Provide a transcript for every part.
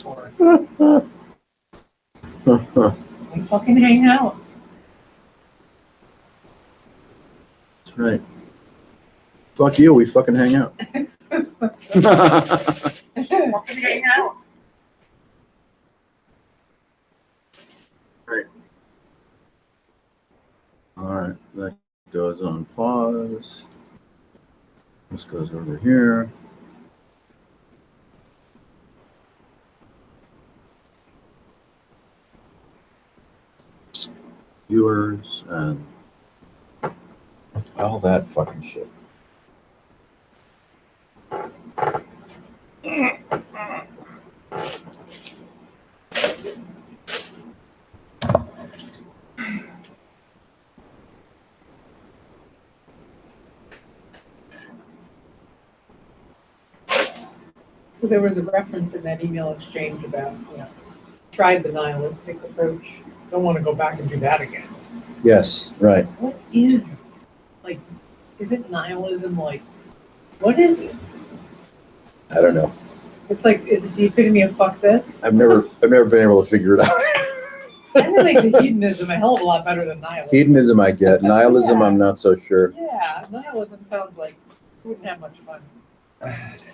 for? That's We fucking hang out. right. Fuck you, we fucking hang out. Fucking hang out. Right. All right, that goes on pause. This goes over here. Viewers and all that fucking shit. So there was a reference in that email exchange about, tried the nihilistic approach. Don't want to go back and do that again. Yes, right. What is, is it nihilism? What is it? I don't know. It's is it the epitome of fuck this? I've never been able to figure it out. I relate to hedonism a hell of a lot better than nihilism. Hedonism I get. Nihilism, I'm not so sure. Yeah, nihilism sounds like you wouldn't have much fun.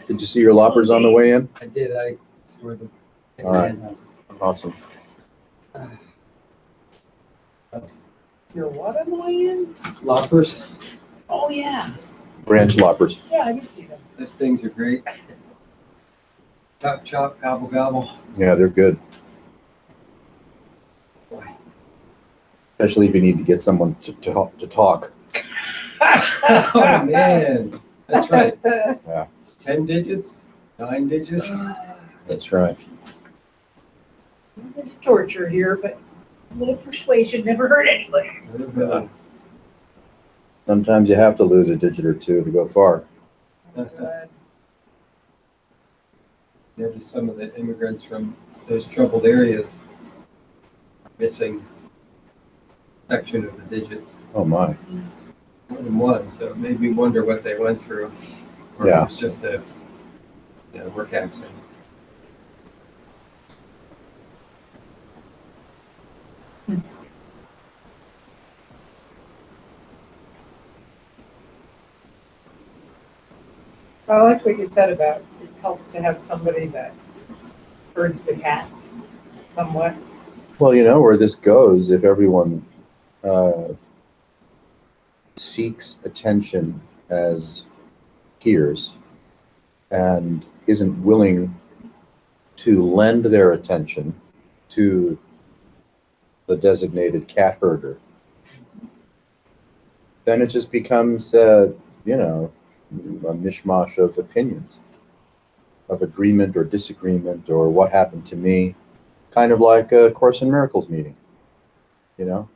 Did you see your loppers on the way in? I did. I stored them. All right. Awesome. Your what am I in? Loppers. Oh, yeah. Branch loppers. Yeah, I did see them. Those things are great. Chop, chop, gobble, gobble. Yeah, they're good. Boy. Especially if you need to get someone to talk. Oh, man. That's right. Yeah. 10 digits, 9 digits. That's right. Torture here, but a little persuasion never hurt anybody. Yeah. Sometimes you have to lose a digit or two to go far. Just some of the immigrants from those troubled areas missing a section of the digit. Oh my. More than one, so it made me wonder what they went through. Or Yeah. It was just a work accident. I liked what you said about it helps to have somebody that herds the cats somewhat. Well, where this goes, if everyone seeks attention as peers and isn't willing to lend their attention to the designated cat herder, then it just becomes, a mishmash of opinions, of agreement or disagreement, or what happened to me, kind of like a Course in Miracles meeting.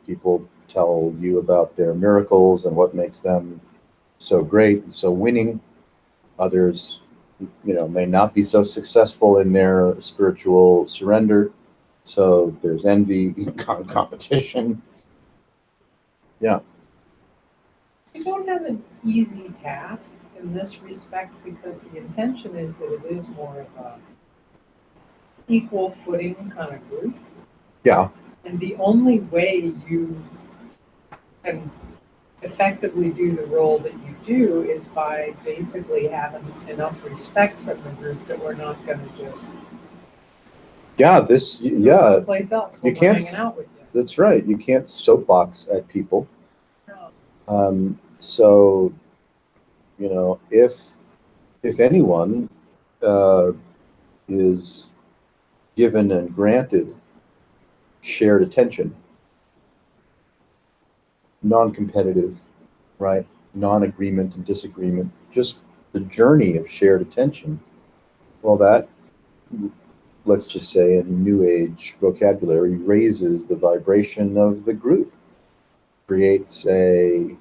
People tell you about their miracles and what makes them so great and so winning. Others, may not be so successful in their spiritual surrender. So there's envy, competition. Yeah. You don't have an easy task in this respect because the intention is that it is more of a equal footing kind of group. Yeah. And the only way you can effectively do the role that you do is by basically having enough respect from the group that we're not going to just Yeah. go someplace else. You when we're can't hanging out with you. That's right. You can't soapbox at people. No. So, if anyone is given and granted shared attention, non-competitive, right? Non-agreement and disagreement, just the journey of shared attention. Well, that, let's just say in New Age vocabulary, raises the vibration of the group, creates a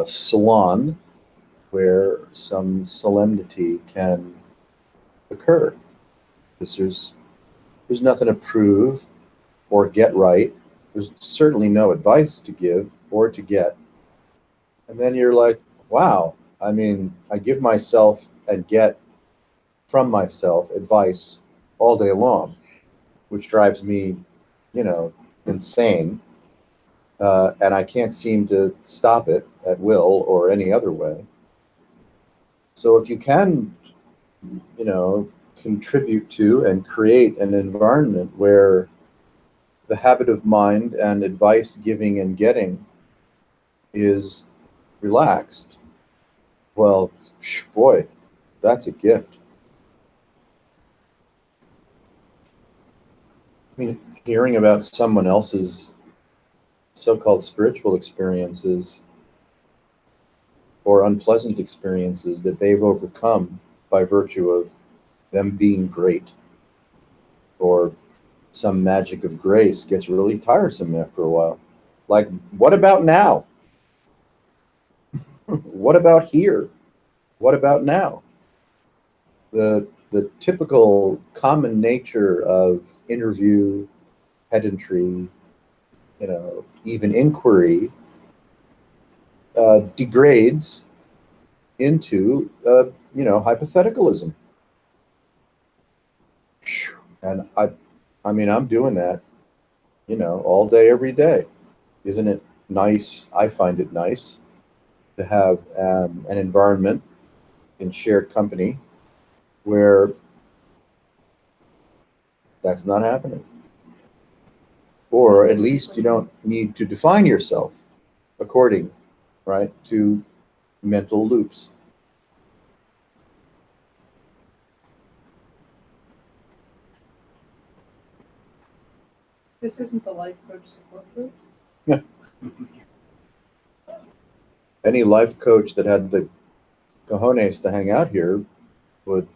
salon where some solemnity can occur. Because there's nothing to prove or get right. There's certainly no advice to give or to get. And then you're like, wow, I give myself and get from myself advice all day long, which drives me, insane. And I can't seem to stop it at will or any other way. So if you can, contribute to and create an environment where the habit of mind and advice giving and getting is relaxed, well, boy, that's a gift. I mean, hearing about someone else's so-called spiritual experiences or unpleasant experiences that they've overcome by virtue of them being great or some magic of grace gets really tiresome after a while. Like, what about now? What about here? What about now? The typical common nature of interview, pedantry, even inquiry degrades into hypotheticalism. And I mean, I'm doing that, all day, every day. Isn't it nice? I find it nice to have an environment in shared company where that's not happening. Or at least you don't need to define yourself according, right, to mental loops. This isn't the life coach support group? Any life coach that had the cojones to hang out here would,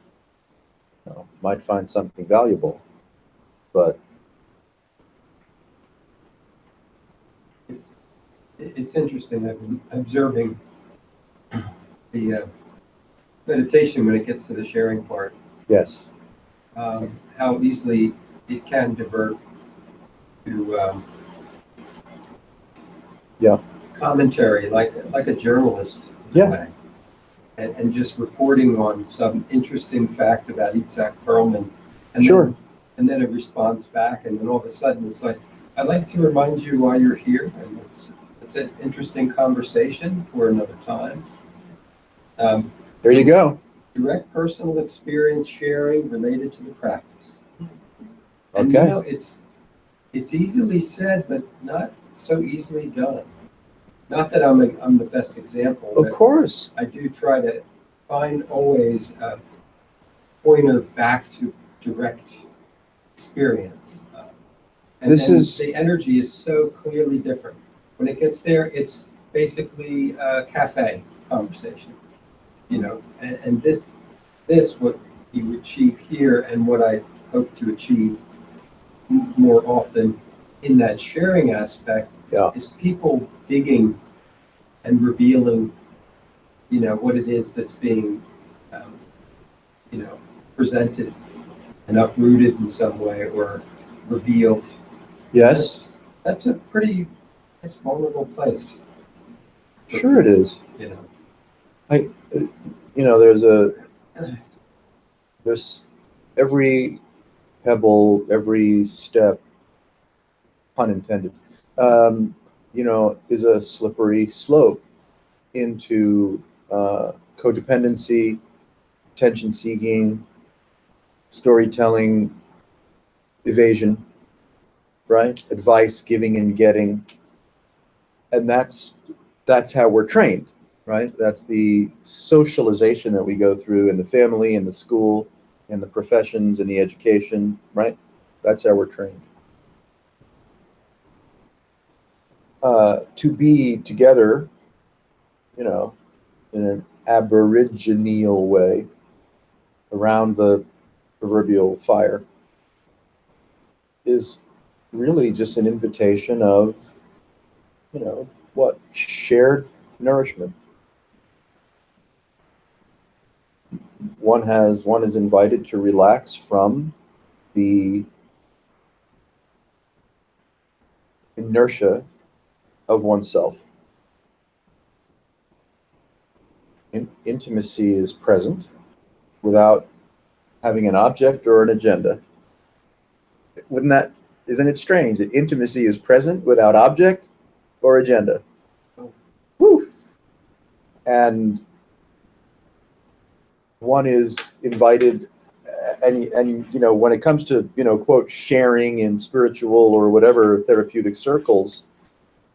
might find something valuable, but It's interesting. I've been observing the meditation when it gets to the sharing part, yes, how easily it can divert to commentary, like a journalist in a way, and just reporting on some interesting fact about Itzhak Perlman, and sure, and then a response back, and then all of a sudden it's like, I'd like to remind you why you're here, and it's an interesting conversation for another time. There you go. Direct personal experience sharing related to the practice. And Okay. it's easily said, but not so easily done. Not that I'm the best example. Of course. I do try to find always a pointer back to direct experience. And the energy is so clearly different. When it gets there, it's basically a cafe conversation, and this what you achieve here and what I hope to achieve more often in that sharing aspect is people digging and revealing, what it is that's being, presented and uprooted in some way or revealed. Yes. That's a pretty vulnerable place. Sure it is. There's every pebble, every step, pun intended, is a slippery slope into codependency, attention seeking, storytelling, evasion, right? Advice giving and getting. And that's how we're trained, right? That's the socialization that we go through in the family, in the school, in the professions, in the education, right? That's how we're trained. To be together, in an aboriginal way around the proverbial fire is really just an invitation of, shared nourishment. One is invited to relax from the inertia of oneself. Intimacy is present without having an object or an agenda. isn't it strange that intimacy is present without object or agenda? Oh. Woo! And one is invited, and you know, when it comes to, you know, quote, sharing in spiritual or whatever therapeutic circles,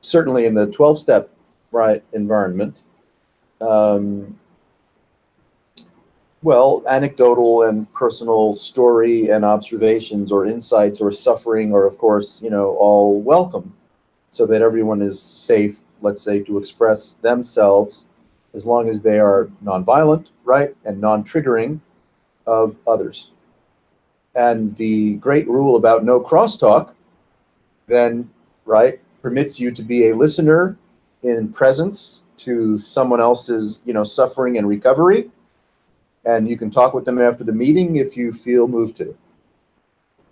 certainly in the 12-step, right, environment, well, anecdotal and personal story and observations or insights or suffering are, of course, you know, all welcome, so that everyone is safe, let's say, to express themselves as long as they are nonviolent, right, and non-triggering of others. And the great rule about no crosstalk then, right, permits you to be a listener in presence to someone else's, you know, suffering and recovery. And you can talk with them after the meeting if you feel moved to.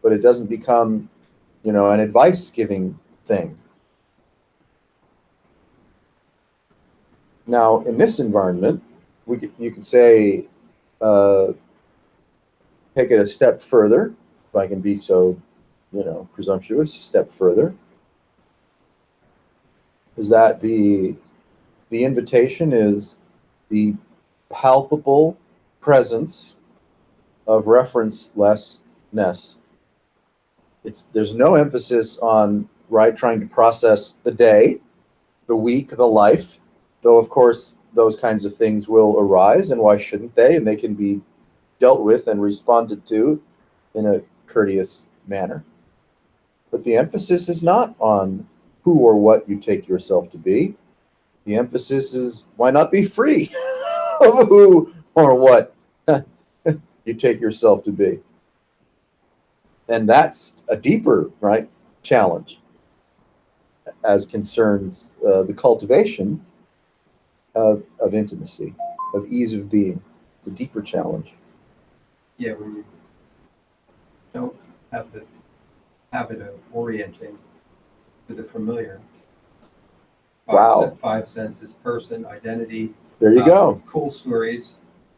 But it doesn't become, you know, an advice-giving thing. Now, in this environment, you could say, take it a step further, if I can be so, you know, presumptuous, a step further, is that the invitation is the palpable presence of referencelessness. There's no emphasis on, right, trying to process the day, the week, the life, though of course those kinds of things will arise, and why shouldn't they? And they can be dealt with and responded to in a courteous manner. But the emphasis is not on who or what you take yourself to be. The emphasis is, why not be free of who or what you take yourself to be? And that's a deeper, right, challenge as concerns the cultivation of intimacy, of ease of being. It's a deeper challenge. Yeah, when you don't have this habit of orienting to the familiar. Wow. Five senses, person, identity. There you go. Cool stories.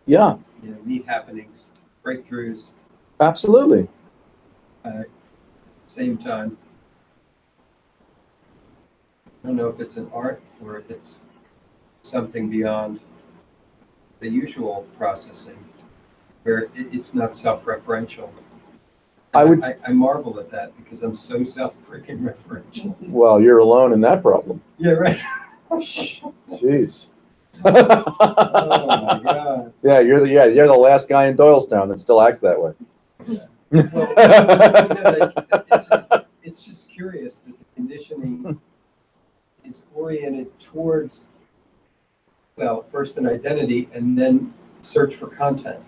Yeah. You know, neat happenings, breakthroughs. Absolutely. Same time, I don't know if it's an art or if it's something beyond the usual processing, where it's not self-referential. I marvel at that because I'm so self-freaking-referential. Well, you're alone in that problem. Yeah, right. Jeez. Oh my God. Yeah, you're the last guy in Doylestown that still acts that way. Yeah. Well, you know, it's just curious that the conditioning is oriented towards, well, first an identity and then search for content.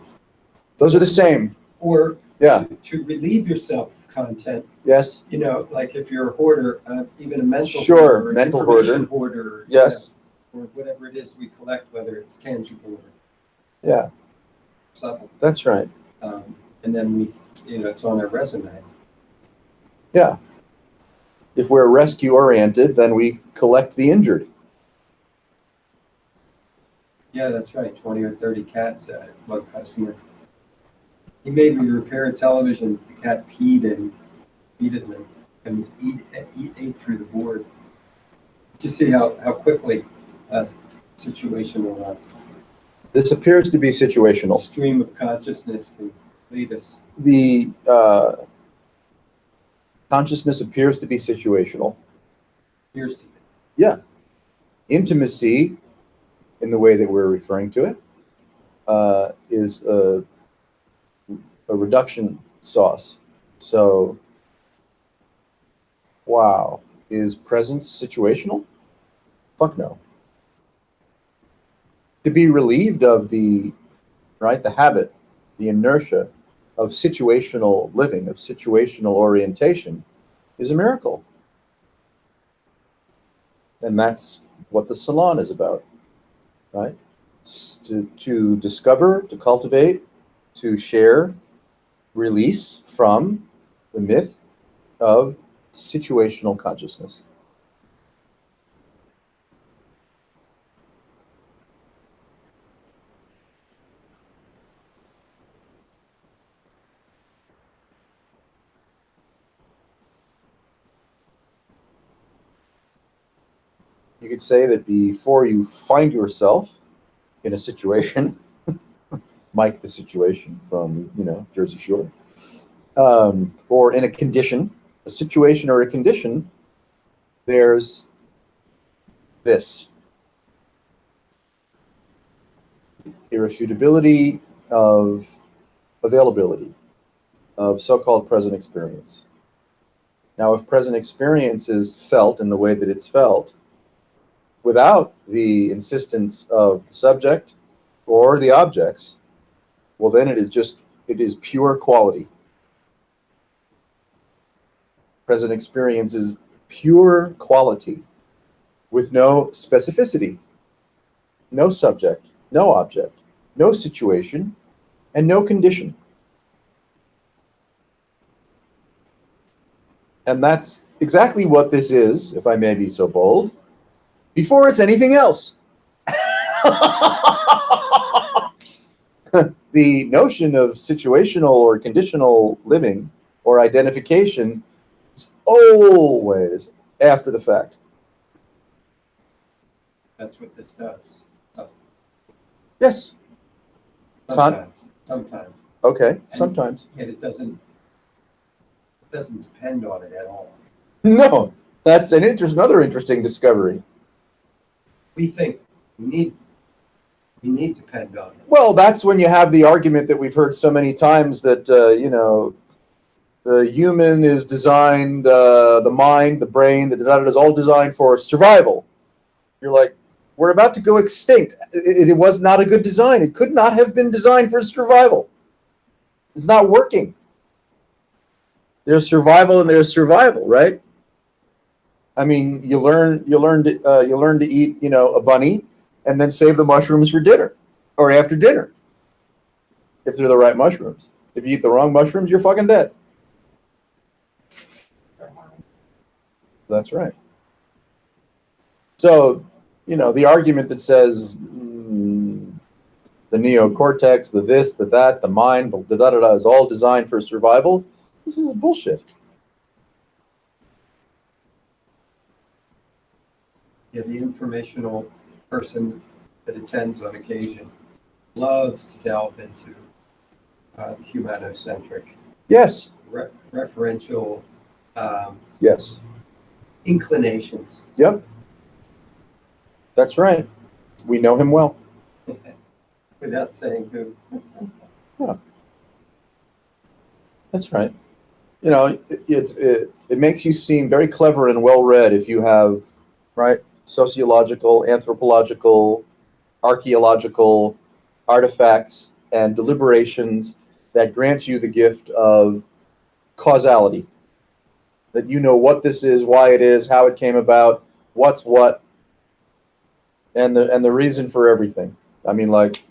Those are the same. Or Yeah. to relieve yourself of content. Yes. You know, like if you're a hoarder, even a mental Sure, hoarder, or an mental information hoarder. Yes. You know, or whatever it is we collect, whether it's tangible or Yeah. subtle. That's right. And then we, you know, it's on our resume. Yeah. If we're rescue oriented, then we collect the injured. Yeah, that's right. 20 or 30 cats at one customer. He made me repair a television. The cat peed in them, and was ate through the board. Just see how quickly a situation will This appears to be situational. stream of consciousness can lead us. The consciousness appears to be situational. Here's to Yeah. Intimacy, in the way that we're referring to it, is a reduction sauce. So, wow. Is presence situational? Fuck no. To be relieved of the habit, the inertia of situational living, of situational orientation, is a miracle. And that's what the salon is about, right? To discover, to cultivate, to share, release from the myth of situational consciousness. you could say that before you find yourself in a situation, Mike the Situation from, Jersey Shore, or in a situation or a condition, there's this irrefutability of availability of so-called present experience. Now, if present experience is felt in the way that it's felt, without the insistence of the subject or the objects, well, then it is pure quality. Present experience is pure quality with no specificity, no subject, no object, no situation, and no condition. And that's exactly what this is, if I may be so bold, before it's anything else. The notion of situational or conditional living or identification is always after the fact. That's what this does. Yes. Sometimes. Okay, sometimes. Yet it doesn't depend on it at all. No, that's another interesting discovery. We think we need to depend on it. Well, that's when you have the argument that we've heard so many times that, the human is designed, the mind, the brain, is all designed for survival. You're like, we're about to go extinct. It was not a good design. It could not have been designed for survival. It's not working. There's survival and there's survival, right? I mean, you learn to eat, a bunny, and then save the mushrooms for dinner or after dinner, if they're the right mushrooms. If you eat the wrong mushrooms, you're fucking dead. That's right. So, the argument that says the neocortex, the this, the that, the mind, the da-da-da is all designed for survival, this is bullshit. Yeah, the informational person that attends on occasion loves to delve into humanocentric, Yes. referential Yes. inclinations. Yep. That's right. We know him well. Without saying who. Yeah. That's right. It makes you seem very clever and well-read if you have, right, sociological, anthropological, archaeological artifacts and deliberations that grant you the gift of causality. That you know what this is, why it is, how it came about, what's what, and the reason for everything. I mean, like,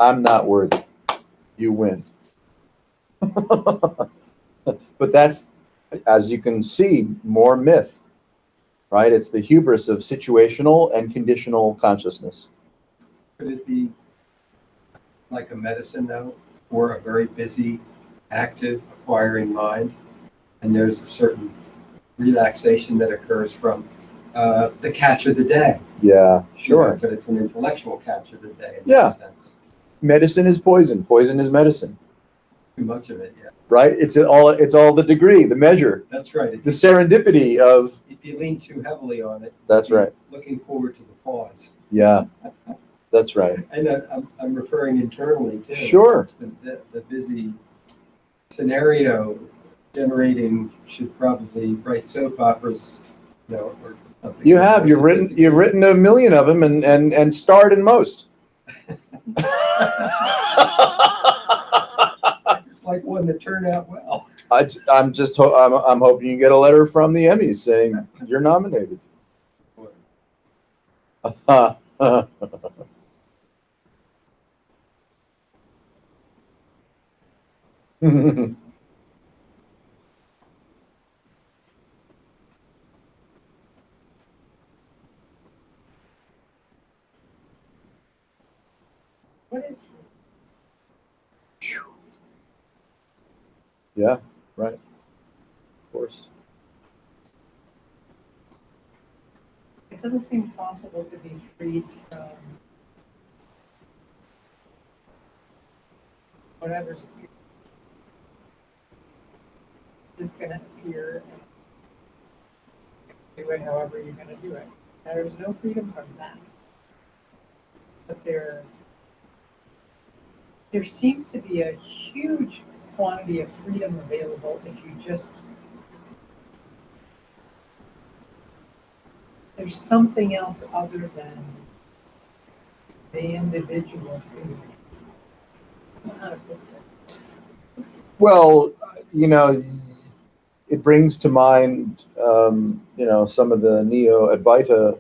I'm not worthy. You win. But that's, as you can see, more myth, right? It's the hubris of situational and conditional consciousness. Could it be like a medicine, though, or a very busy, active, acquiring mind? And there's a certain relaxation that occurs from the catch of the day. Yeah, sure. But it's an intellectual catch of the day in Yeah. that sense. Medicine is poison. Poison is medicine. Too much of it, yeah. Right? It's all the degree, the measure, That's right. the serendipity of. If you lean too heavily on it, That's you're right. looking forward to the pause. Yeah, that's right. And I'm referring internally too. Sure. The busy scenario generating should probably write soap operas, or something. You've written a million of them and starred in most. Just like one that turned out well. I'm hoping you get a letter from the Emmys saying you're nominated. What is Yeah, right. Of course. it doesn't seem possible to be freed from whatever's just gonna appear and do it however you're gonna do it. There's no freedom from that. But there seems to be a huge quantity of freedom available if you just, there's something else other than the individual freedom. I don't know how to put that. Well, you know, it brings to mind, you know, some of the Neo-Advaita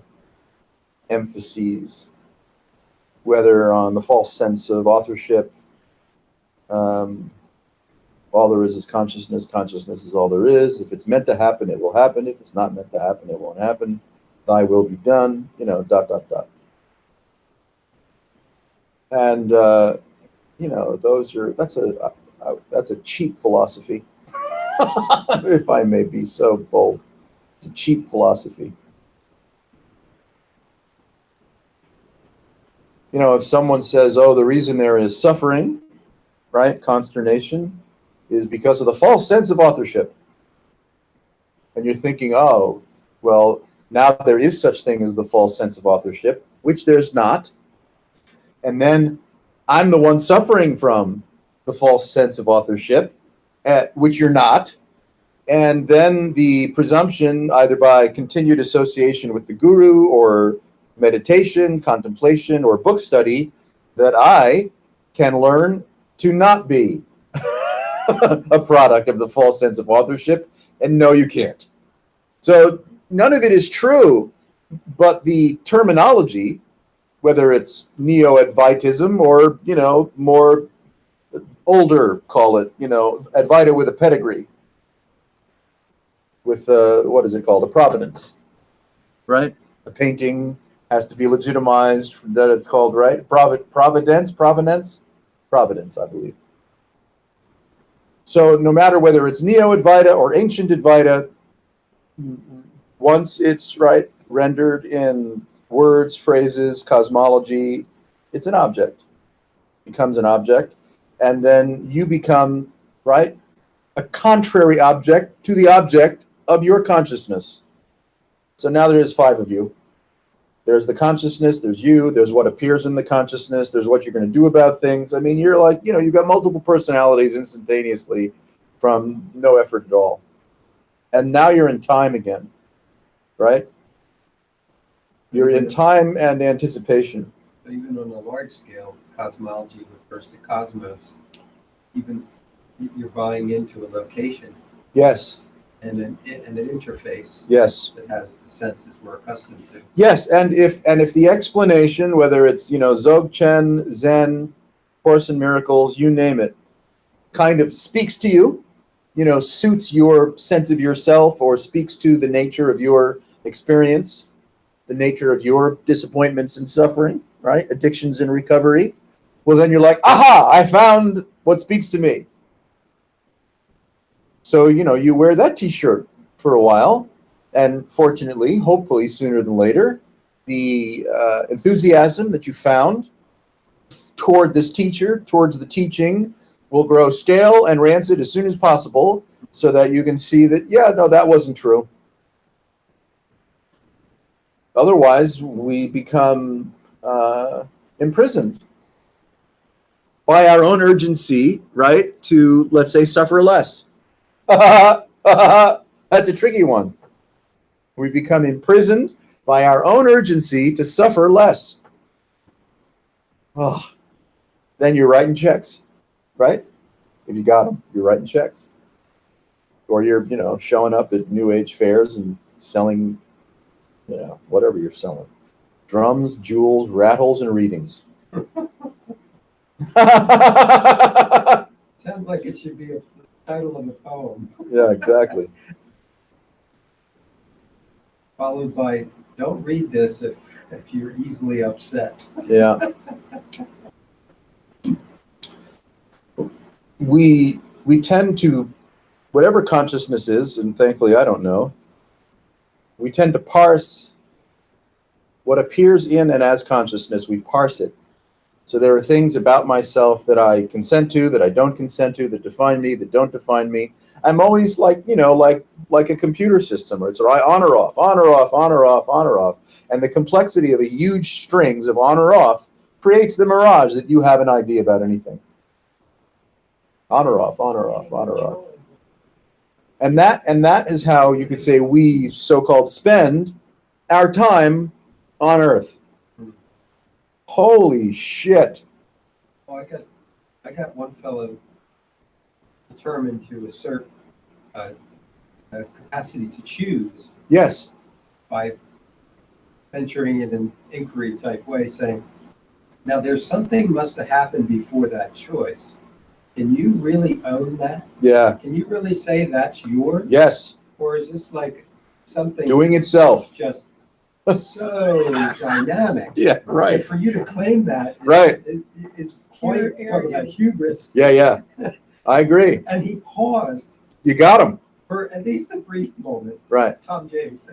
emphases, whether on the false sense of authorship, all there is consciousness, consciousness is all there is. If it's meant to happen, it will happen. If it's not meant to happen, it won't happen. Thy will be done, you know, ... And, you know, that's a cheap philosophy, if I may be so bold. It's a cheap philosophy. You know, if someone says, oh, the reason there is suffering, right, consternation, is because of the false sense of authorship. And you're thinking, oh, well, now there is such thing as the false sense of authorship, which there's not. And then I'm the one suffering from the false sense of authorship, which you're not. And then the presumption, either by continued association with the guru or meditation, contemplation, or book study, that I can learn to not be a product of the false sense of authorship. And no, you can't. So none of it is true, but the terminology, whether it's Neo-Advaitism or, you know, more older, call it, you know, Advaita with a pedigree, with, what is it called, a provenance, right? A painting has to be legitimized, that it's called, right? Providence, I believe. So no matter whether it's Neo-Advaita or ancient Advaita, once it's, right, rendered in words, phrases, cosmology, it's an object. It becomes an object. And then you become, right, a contrary object to the object of your consciousness. So now there is 5 of you. There's the consciousness, there's you, there's what appears in the consciousness, there's what you're going to do about things. I mean, you're like, you know, you've got multiple personalities instantaneously from no effort at all. And now you're in time again, right? You're in time and anticipation. But even on a large scale, cosmology refers to cosmos. Even you're buying into a location. Yes. And an interface. Yes. That has the senses we're accustomed to. Yes, and if the explanation, whether it's, you know, Dzogchen, Zen, Course in Miracles, you name it, kind of speaks to you, you know, suits your sense of yourself or speaks to the nature of your experience, the nature of your disappointments and suffering, right? Addictions and recovery. Well, then you're like, aha, I found what speaks to me. So, you know, you wear that t-shirt for a while, and fortunately, hopefully sooner than later, the enthusiasm that you found toward this teacher, towards the teaching, will grow stale and rancid as soon as possible, so that you can see that, yeah, no, that wasn't true. Otherwise, we become imprisoned by our own urgency, right, to, let's say, suffer less. That's a tricky one. We become imprisoned by our own urgency to suffer less. Oh, then you're writing checks, right? If you got them, you're writing checks. Or you're, you know, showing up at New Age fairs and selling, you know, whatever you're selling. Drums, jewels, rattles, and readings. Sounds like it should be a title of a poem. Yeah, exactly. Followed by, don't read this if you're easily upset. Yeah. We tend to, whatever consciousness is, and thankfully I don't know, we tend to parse what appears in and as consciousness, we parse it. So there are things about myself that I consent to, that I don't consent to, that define me, that don't define me. I'm always like, like a computer system, or it's on or off, on or off, on or off, on or off. And the complexity of a huge strings of on or off creates the mirage that you have an idea about anything. On or off, on or off, on or off. And that is how you could say we so-called spend our time on Earth. Holy shit. Well, I got one fellow determined to assert a capacity to choose Yes. by venturing in an inquiry type way, saying, now there's something must have happened before that choice. Can you really own that? Yeah. Can you really say that's yours? Yes. Or is this like something Doing itself. that's just so dynamic? Yeah, And right. for you to claim that Right. is quite Pure talking about arrogance. hubris. Yeah. I agree. And he paused You got him. for at least a brief moment. Right. Tom James,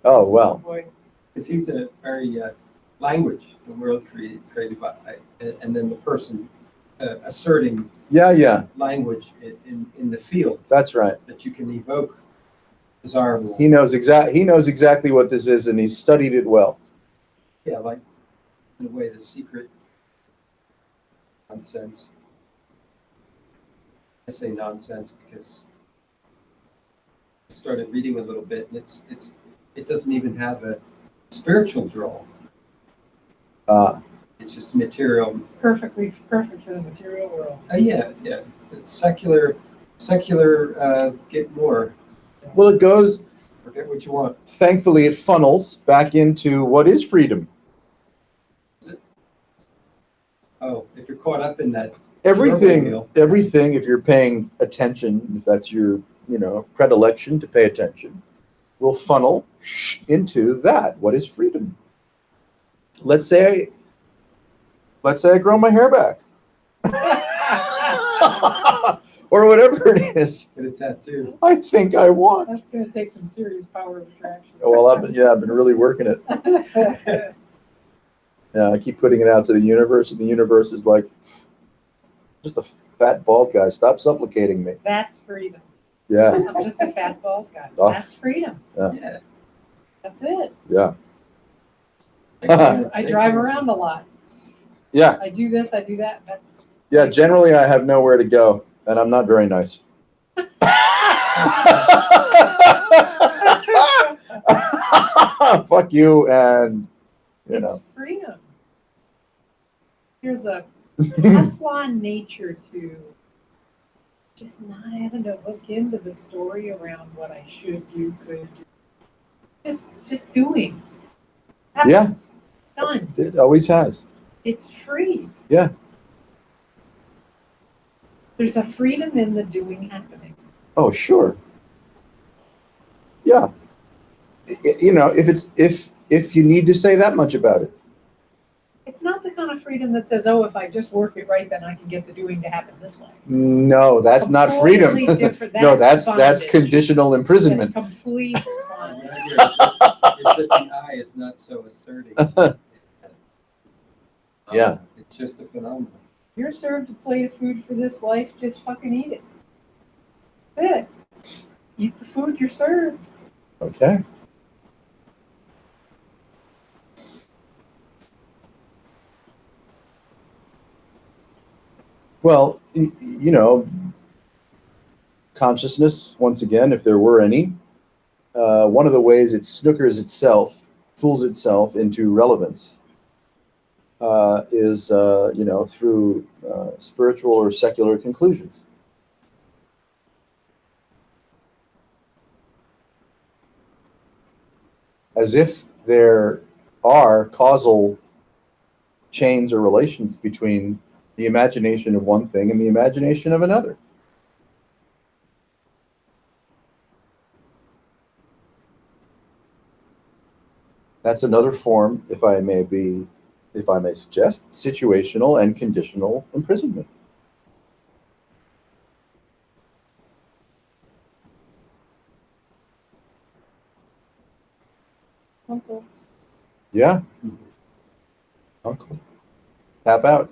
Oh, Oh, well. boy. because he's a very language, the world created by, and then the person asserting Yeah. language in the field That's right. that you can evoke desirable. He knows exactly what this is, and he's studied it well. Yeah, like in a way, the secret nonsense. I say nonsense because I started reading a little bit, and it doesn't even have a spiritual draw. It's just material. It's perfect for the material world. Yeah. It's secular. Get more. Well, it goes, Forget what you want. thankfully, it funnels back into what is freedom. Oh, if you're caught up in that. Everything, if you're paying attention, if that's your, predilection to pay attention, will funnel into that. What is freedom? Let's say I grow my hair back. Or whatever it is Get a tattoo. I think I want. That's going to take some serious power of attraction. Well, I've been really working it. Yeah, I keep putting it out to the universe, and the universe is like, just a fat bald guy. Stop supplicating me. That's freedom. Yeah, I'm just a fat bald guy. Oh. That's freedom. Yeah. That's it. yeah, I drive around a lot. yeah, I do this, I do that. That's yeah. Generally, I have nowhere to go, and I'm not very nice. Fuck you, and it's freedom. There's a Teflon nature to just not having to look into the story around what I should do, could do. Just doing. Happens. Done. it always has. It's free. Yeah. There's a freedom in the doing happening. Oh, sure. Yeah. If you need to say that much about it. It's not the kind of freedom that says, oh, if I just work it right, then I can get the doing to happen this way. No, that's not freedom. Completely different. No, that's bondage. conditional imprisonment. That's complete bondage. It's that the eye is not so asserting. Yeah. It's just a phenomenon. You're served a plate of food for this life, just fucking eat it. That's it. Eat the food you're served. Okay. Well, consciousness, once again, if there were any, one of the ways it snookers itself, fools itself into relevance, is, through spiritual or secular conclusions. As if there are causal chains or relations between the imagination of one thing and the imagination of another. That's another form, if I may suggest, situational and conditional imprisonment. Uncle. Yeah. Uncle. Tap out.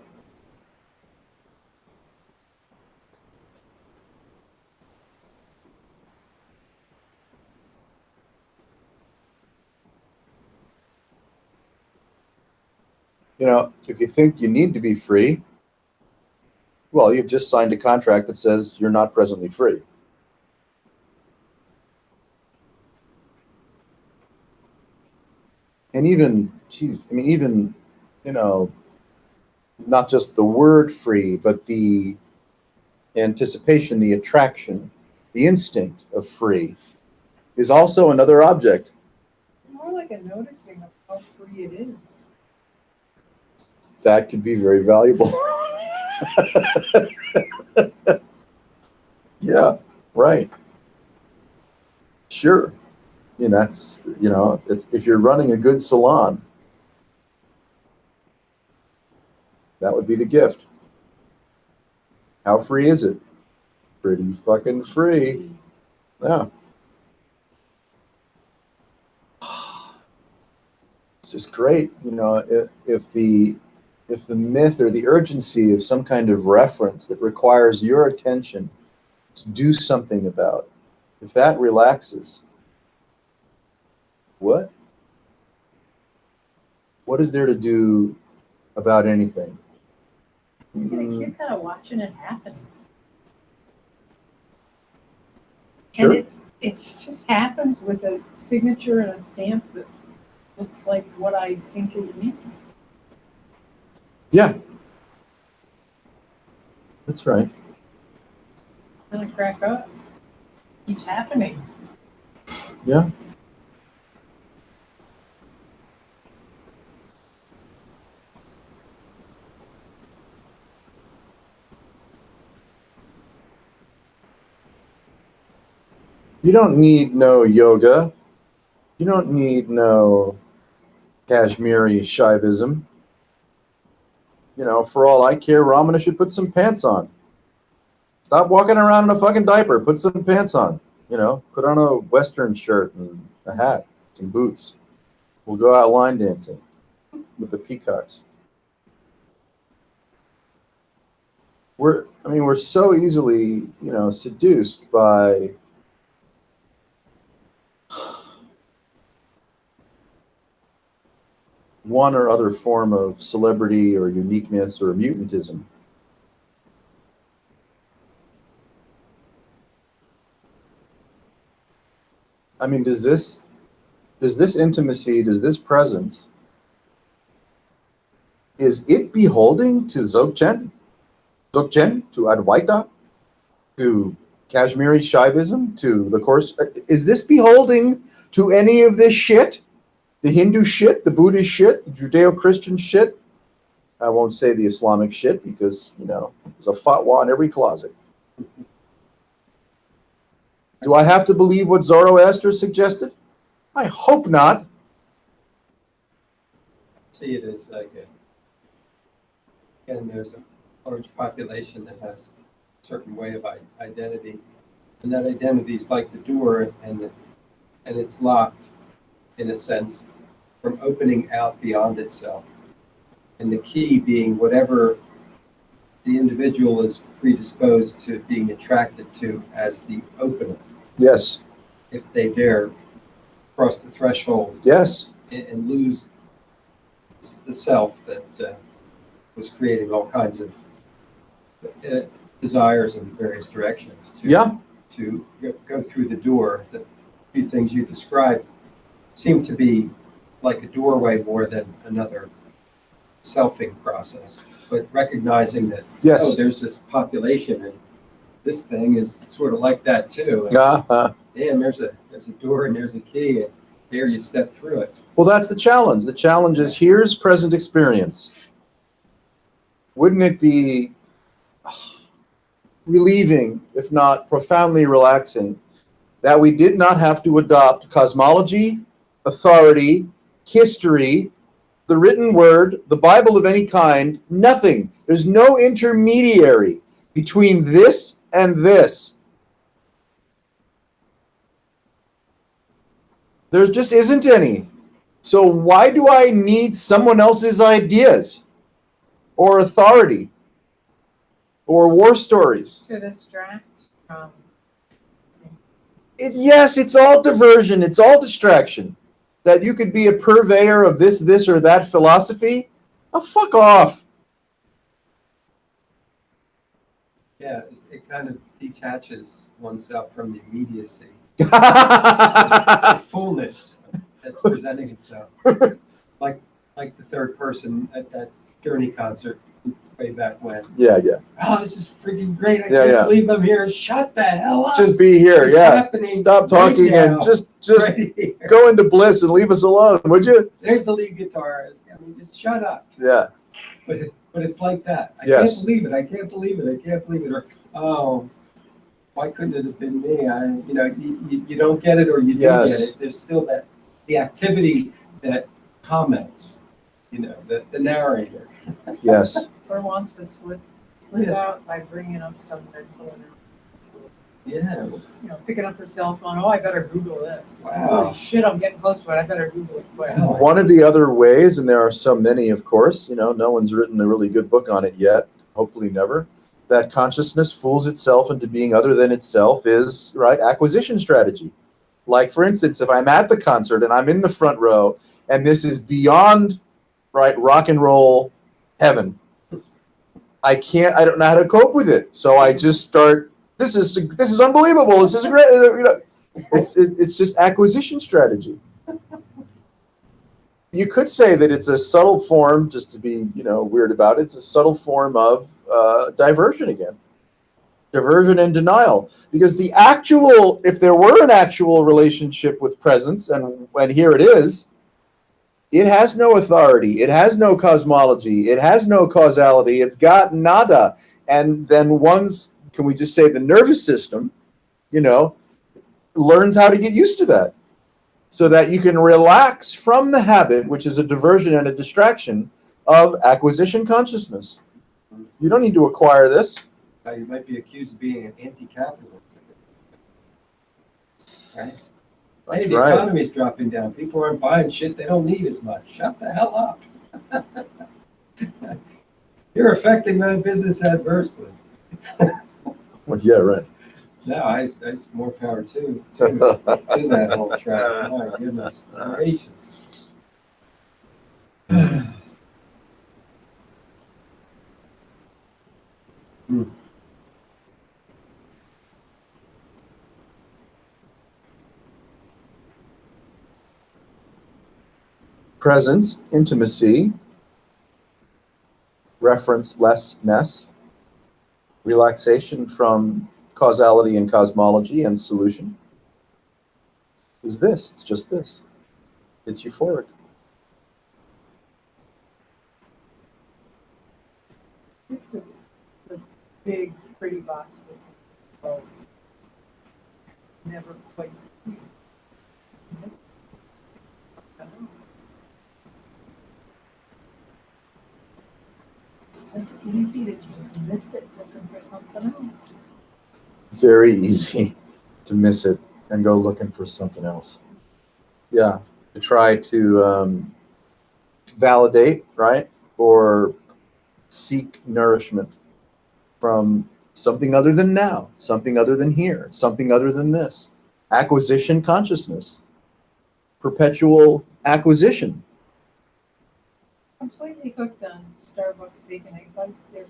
You know, if you think you need to be free, well, you've just signed a contract that says you're not presently free. And even, geez, I mean, even, you know, not just the word free, but the anticipation, the attraction, the instinct of free is also another object. It's more like a noticing of how free it is. That could be very valuable. Yeah, right. Sure. I mean, that's, you know, if you're running a good salon, that would be the gift. How free is it? Pretty fucking free. Yeah. It's just great, you know, if the myth or the urgency of some kind of reference that requires your attention to do something about, if that relaxes, what is there to do about anything? Just get a kick out of watching it happen. Sure. And it just happens with a signature and a stamp that looks like what I think is me. Yeah. That's right. Then I crack up. Keeps happening. Yeah. You don't need no yoga. You don't need no Kashmiri Shaivism. You know, for all I care, Ramana should put some pants on. Stop walking around in a fucking diaper. Put some pants on. You know, put on a Western shirt and a hat, some boots. We'll go out line dancing with the peacocks. We're so easily, you know, seduced by one or other form of celebrity or uniqueness or mutantism. I mean, does this intimacy, does this presence, is it beholding to Dzogchen, to Advaita, to Kashmiri Shaivism, to the Course? Is this beholding to any of this shit? The Hindu shit, the Buddhist shit, the Judeo-Christian shit? I won't say the Islamic shit because, you know, there's a fatwa in every closet. Do I have to believe what Zoroaster suggested? I hope not. See it as like again, there's a large population that has a certain way of identity, and that identity is like the door, and it's locked, in a sense, from opening out beyond itself. And the key being whatever the individual is predisposed to being attracted to as the opener. Yes. If they dare cross the threshold. Yes. And lose the self that was creating all kinds of desires in various directions. To go through the door, the few things you described seem to be like a doorway more than another selfing process, but recognizing that, yes, oh, there's this population and this thing is sort of like that too. And damn, there's a door and there's a key, and dare you step through it. Well, that's the challenge. The challenge is here's present experience. Wouldn't it be relieving, if not profoundly relaxing, that we did not have to adopt cosmology, authority, history, the written word, the Bible of any kind, nothing. There's no intermediary between this and this. There just isn't any. So why do I need someone else's ideas or authority or war stories? To distract from. Yes, it's all diversion. It's all distraction. That you could be a purveyor of this, or that philosophy. Oh, fuck off. Yeah, it kind of detaches oneself from the immediacy, the fullness that's presenting itself. Like the third person at that Journey concert way back when. Yeah. Oh, this is freaking great. I Yeah, can't yeah. believe I'm here. Shut the hell up. Just be here. It's Yeah. happening Stop talking right and now. just Right here. go into bliss and leave us alone, would you? There's the lead guitarist. I mean, just shut up. Yeah. But it's like that. I Yes. can't believe it. I can't believe it. I can't believe it. Or, oh, why couldn't it have been me? You don't get it, or you do Yes. get it. There's still the activity that comments. The narrator. Yes. Or wants to slip Yeah. out by bringing up some mental and Yeah. picking up the cell phone. Oh, I better Google this. Wow. Holy shit, I'm getting close to it. I better Google it quick. Wow. One of the other ways, and there are so many, of course, no one's written a really good book on it yet, hopefully never, that consciousness fools itself into being other than itself is, right, acquisition strategy. Like, for instance, if I'm at the concert and I'm in the front row and this is beyond, right, rock and roll heaven, I don't know how to cope with it. So I just start, this is unbelievable. This is great. It's just acquisition strategy. You could say that it's a subtle form, just to be, weird about it. It's a subtle form of diversion again. Diversion and denial. Because if there were an actual relationship with presence, and here it is, it has no authority. It has no cosmology. It has no causality. It's got nada. And then can we just say the nervous system, learns how to get used to that. So that you can relax from the habit, which is a diversion and a distraction, of acquisition consciousness. You don't need to acquire this. You might be accused of being an anti-capitalist. Right? That's Hey, the right. economy's dropping down. People aren't buying shit they don't need as much. Shut the hell up. You're affecting my business adversely. Well, yeah, right. No, that's more power to that whole track. My goodness gracious. Presence, intimacy, reference-lessness, relaxation from causality and cosmology and solution is this. It's just this. It's euphoric. The big, pretty box with oh, never quite. I don't know. It's so easy to just miss it looking for something else. Very easy to miss it and go looking for something else. Yeah, to try to validate, right, or seek nourishment from something other than now, something other than here, something other than this. Acquisition consciousness, perpetual acquisition. Completely hooked on Starbucks bacon egg bites. They're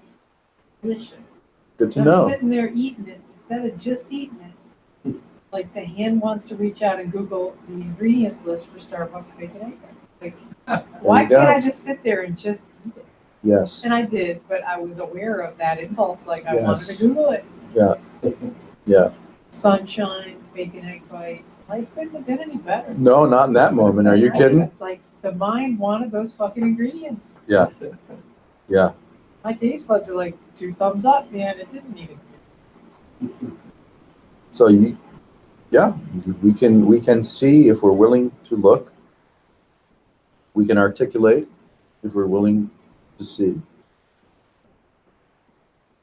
delicious. Good to I'm know. sitting there eating it instead of just eating it. Like the hand wants to reach out and Google the ingredients list for Starbucks bacon egg bites. Like, why you go. can't I just sit there and just eat it? Yes. And I did, but I was aware of that impulse. Like I wanted Yes. to Google it. Yeah. Yeah. Sunshine, bacon egg bite. Life couldn't have been any better. No, not in that moment. Are you I kidding? just, like the mind wanted those fucking ingredients. Yeah. Yeah. My taste buds were like 2 thumbs up, man. It didn't need it. So we can see if we're willing to look. We can articulate if we're willing to see.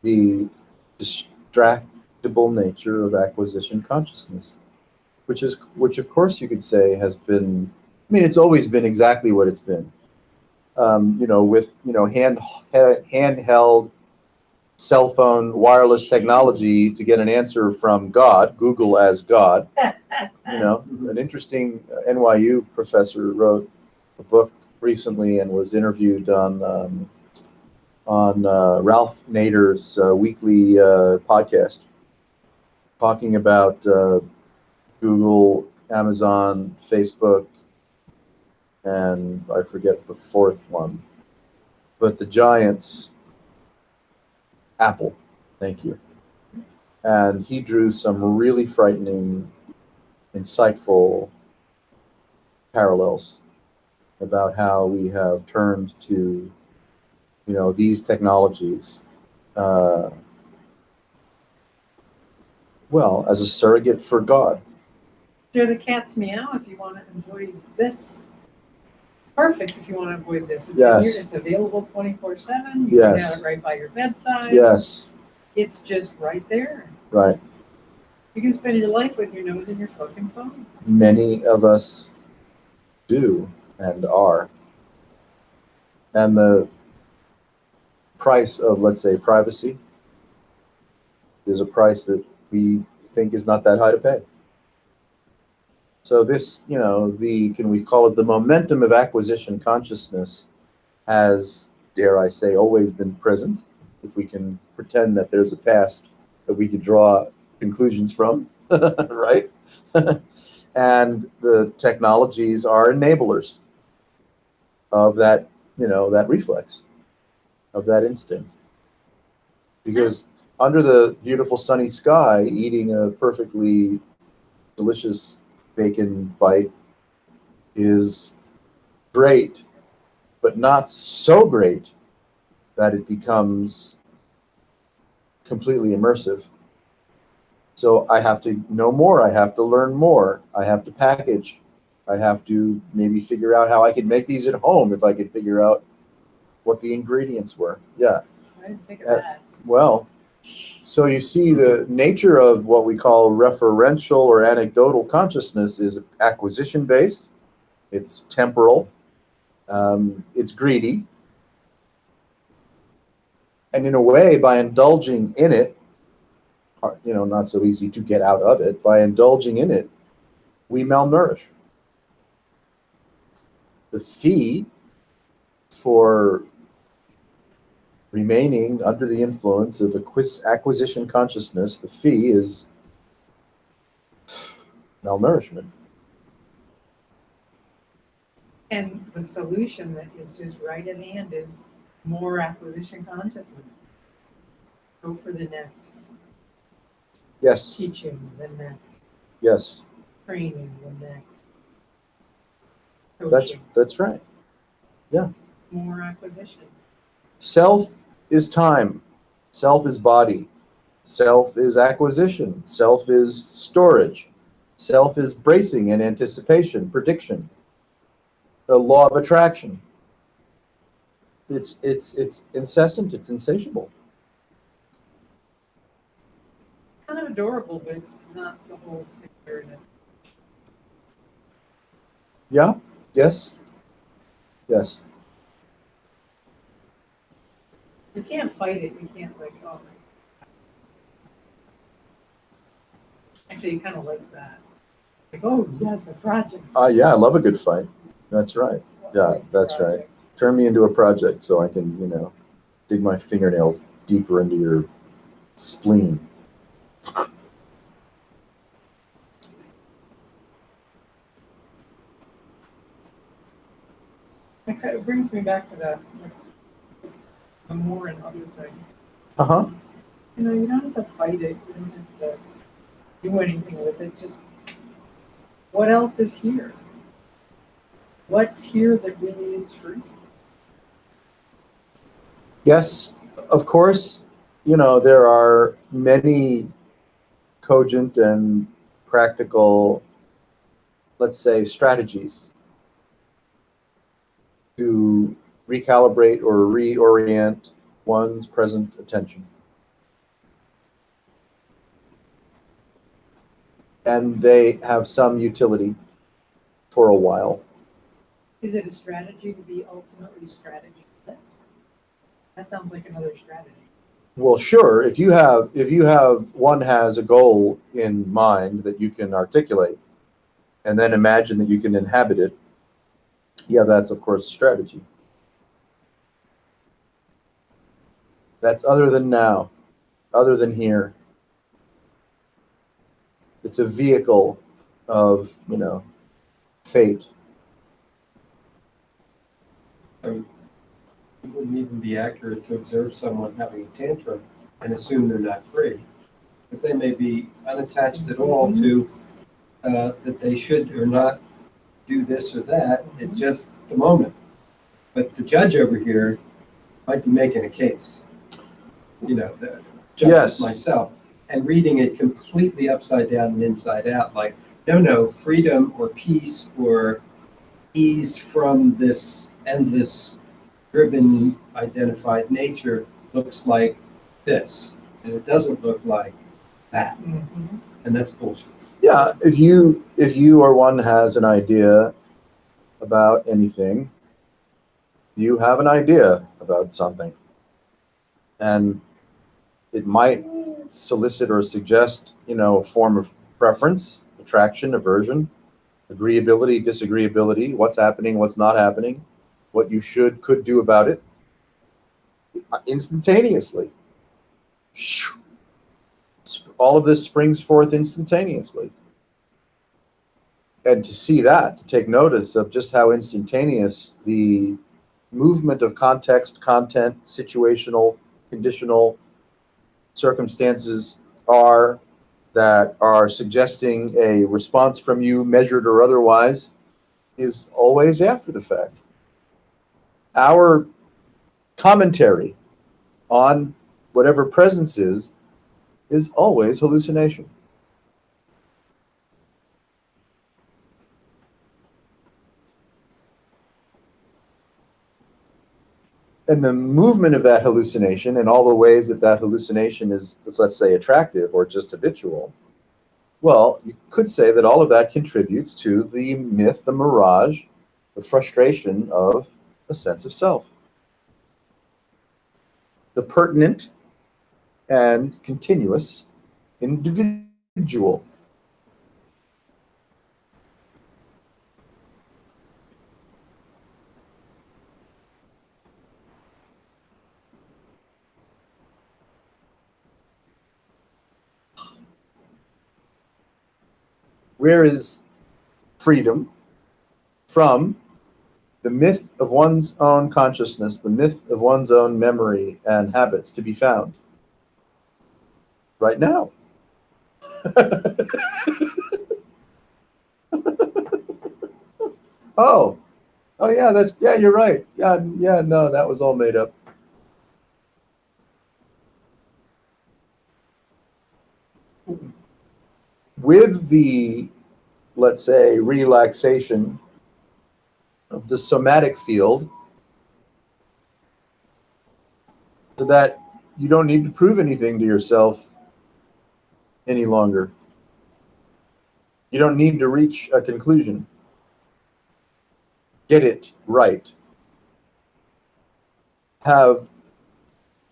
The distractible nature of acquisition consciousness, which of course you could say has been I mean, it's always been exactly what it's been. With handheld cell phone wireless technology to get an answer from God, Google as God. An interesting NYU professor wrote a book recently and was interviewed on Ralph Nader's weekly podcast, talking about Google, Amazon, Facebook, and I forget the fourth one, but the giants, Apple, thank you. And he drew some really frightening, insightful parallels about how we have turned to, these technologies, as a surrogate for God. They're the cat's meow if you want to avoid this. Perfect if you want to avoid this. It's Yes. it's available 24/7. You Yes. can have it right by your bedside. Yes, It's just right there. right. You can spend your life with your nose in your fucking phone. Many of us do and are. And the price of, let's say, privacy is a price that we think is not that high to pay. So this, can we call it the momentum of acquisition consciousness has, dare I say, always been present, if we can pretend that there's a past that we could draw conclusions from, right? And the technologies are enablers of that, that reflex, of that instinct. Because under the beautiful sunny sky, eating a perfectly delicious bacon bite is great, but not so great that it becomes completely immersive. So I have to know more, I have to learn more, I have to package, I have to maybe figure out how I could make these at home if I could figure out what the ingredients were. Yeah. I didn't think of that. Well, so you see the nature of what we call referential or anecdotal consciousness is acquisition-based, it's temporal, it's greedy, and in a way, by indulging in it, not so easy to get out of it, by indulging in it, we malnourish. The fee for remaining under the influence of acquisition consciousness, the fee is malnourishment. And the solution that is just right at hand is more acquisition consciousness. Go for the next Yes, teaching, the next yes, training, the next that's coaching. right. More acquisition. Self is time. Self is body. Self is acquisition. Self is storage. Self is bracing and anticipation, prediction. The law of attraction. It's incessant. It's insatiable. Kind of adorable, but it's not the whole picture. Yeah. Yes. Yes. You can't fight it. You can't actually, he kind of likes that. Like, oh, yes, the project. Yeah, I love a good fight. That's right. Yeah, that's right. Turn me into a project so I can, dig my fingernails deeper into your spleen. It kind of brings me back to that, the more and other thing. Uh-huh. You don't have to fight it. You don't have to do anything with it. Just what else is here? What's here that really is free? Yes, of course, there are many cogent and practical, let's say, strategies to recalibrate or reorient one's present attention. And they have some utility for a while. Is it a strategy to be ultimately strategyless? That sounds like another strategy. Well, sure. If you have one has a goal in mind that you can articulate, and then imagine that you can inhabit it, yeah, that's of course a strategy. That's other than now, other than here. It's a vehicle of, fate. It wouldn't even be accurate to observe someone having a tantrum and assume they're not free, because they may be unattached at all to that they should or not do this or that. It's just the moment. But the judge over here might be making a case. The judge Yes. myself, and reading it completely upside down and inside out, like, no, freedom or peace or ease from this endless driven identified nature looks like this, and it doesn't look like that. Mm-hmm. And that's bullshit. Yeah, if you or one has an idea about anything, you have an idea about something. And it might solicit or suggest, a form of preference, attraction, aversion, agreeability, disagreeability, what's happening, what's not happening, what you could do about it, instantaneously. All of this springs forth instantaneously. And to see that, to take notice of just how instantaneous the movement of context, content, situational, conditional circumstances are that are suggesting a response from you, measured or otherwise, is always after the fact. Our commentary on whatever presence is always hallucination. And the movement of that hallucination and all the ways that hallucination is, let's say, attractive or just habitual, well, you could say that all of that contributes to the myth, the mirage, the frustration of a sense of self. The pertinent and continuous individual. Where is freedom from the myth of one's own consciousness, the myth of one's own memory and habits to be found? Right now. Oh yeah, you're right. Yeah, no, that was all made up. With the, let's say, relaxation of the somatic field, so that you don't need to prove anything to yourself any longer. You don't need to reach a conclusion. Get it right. Have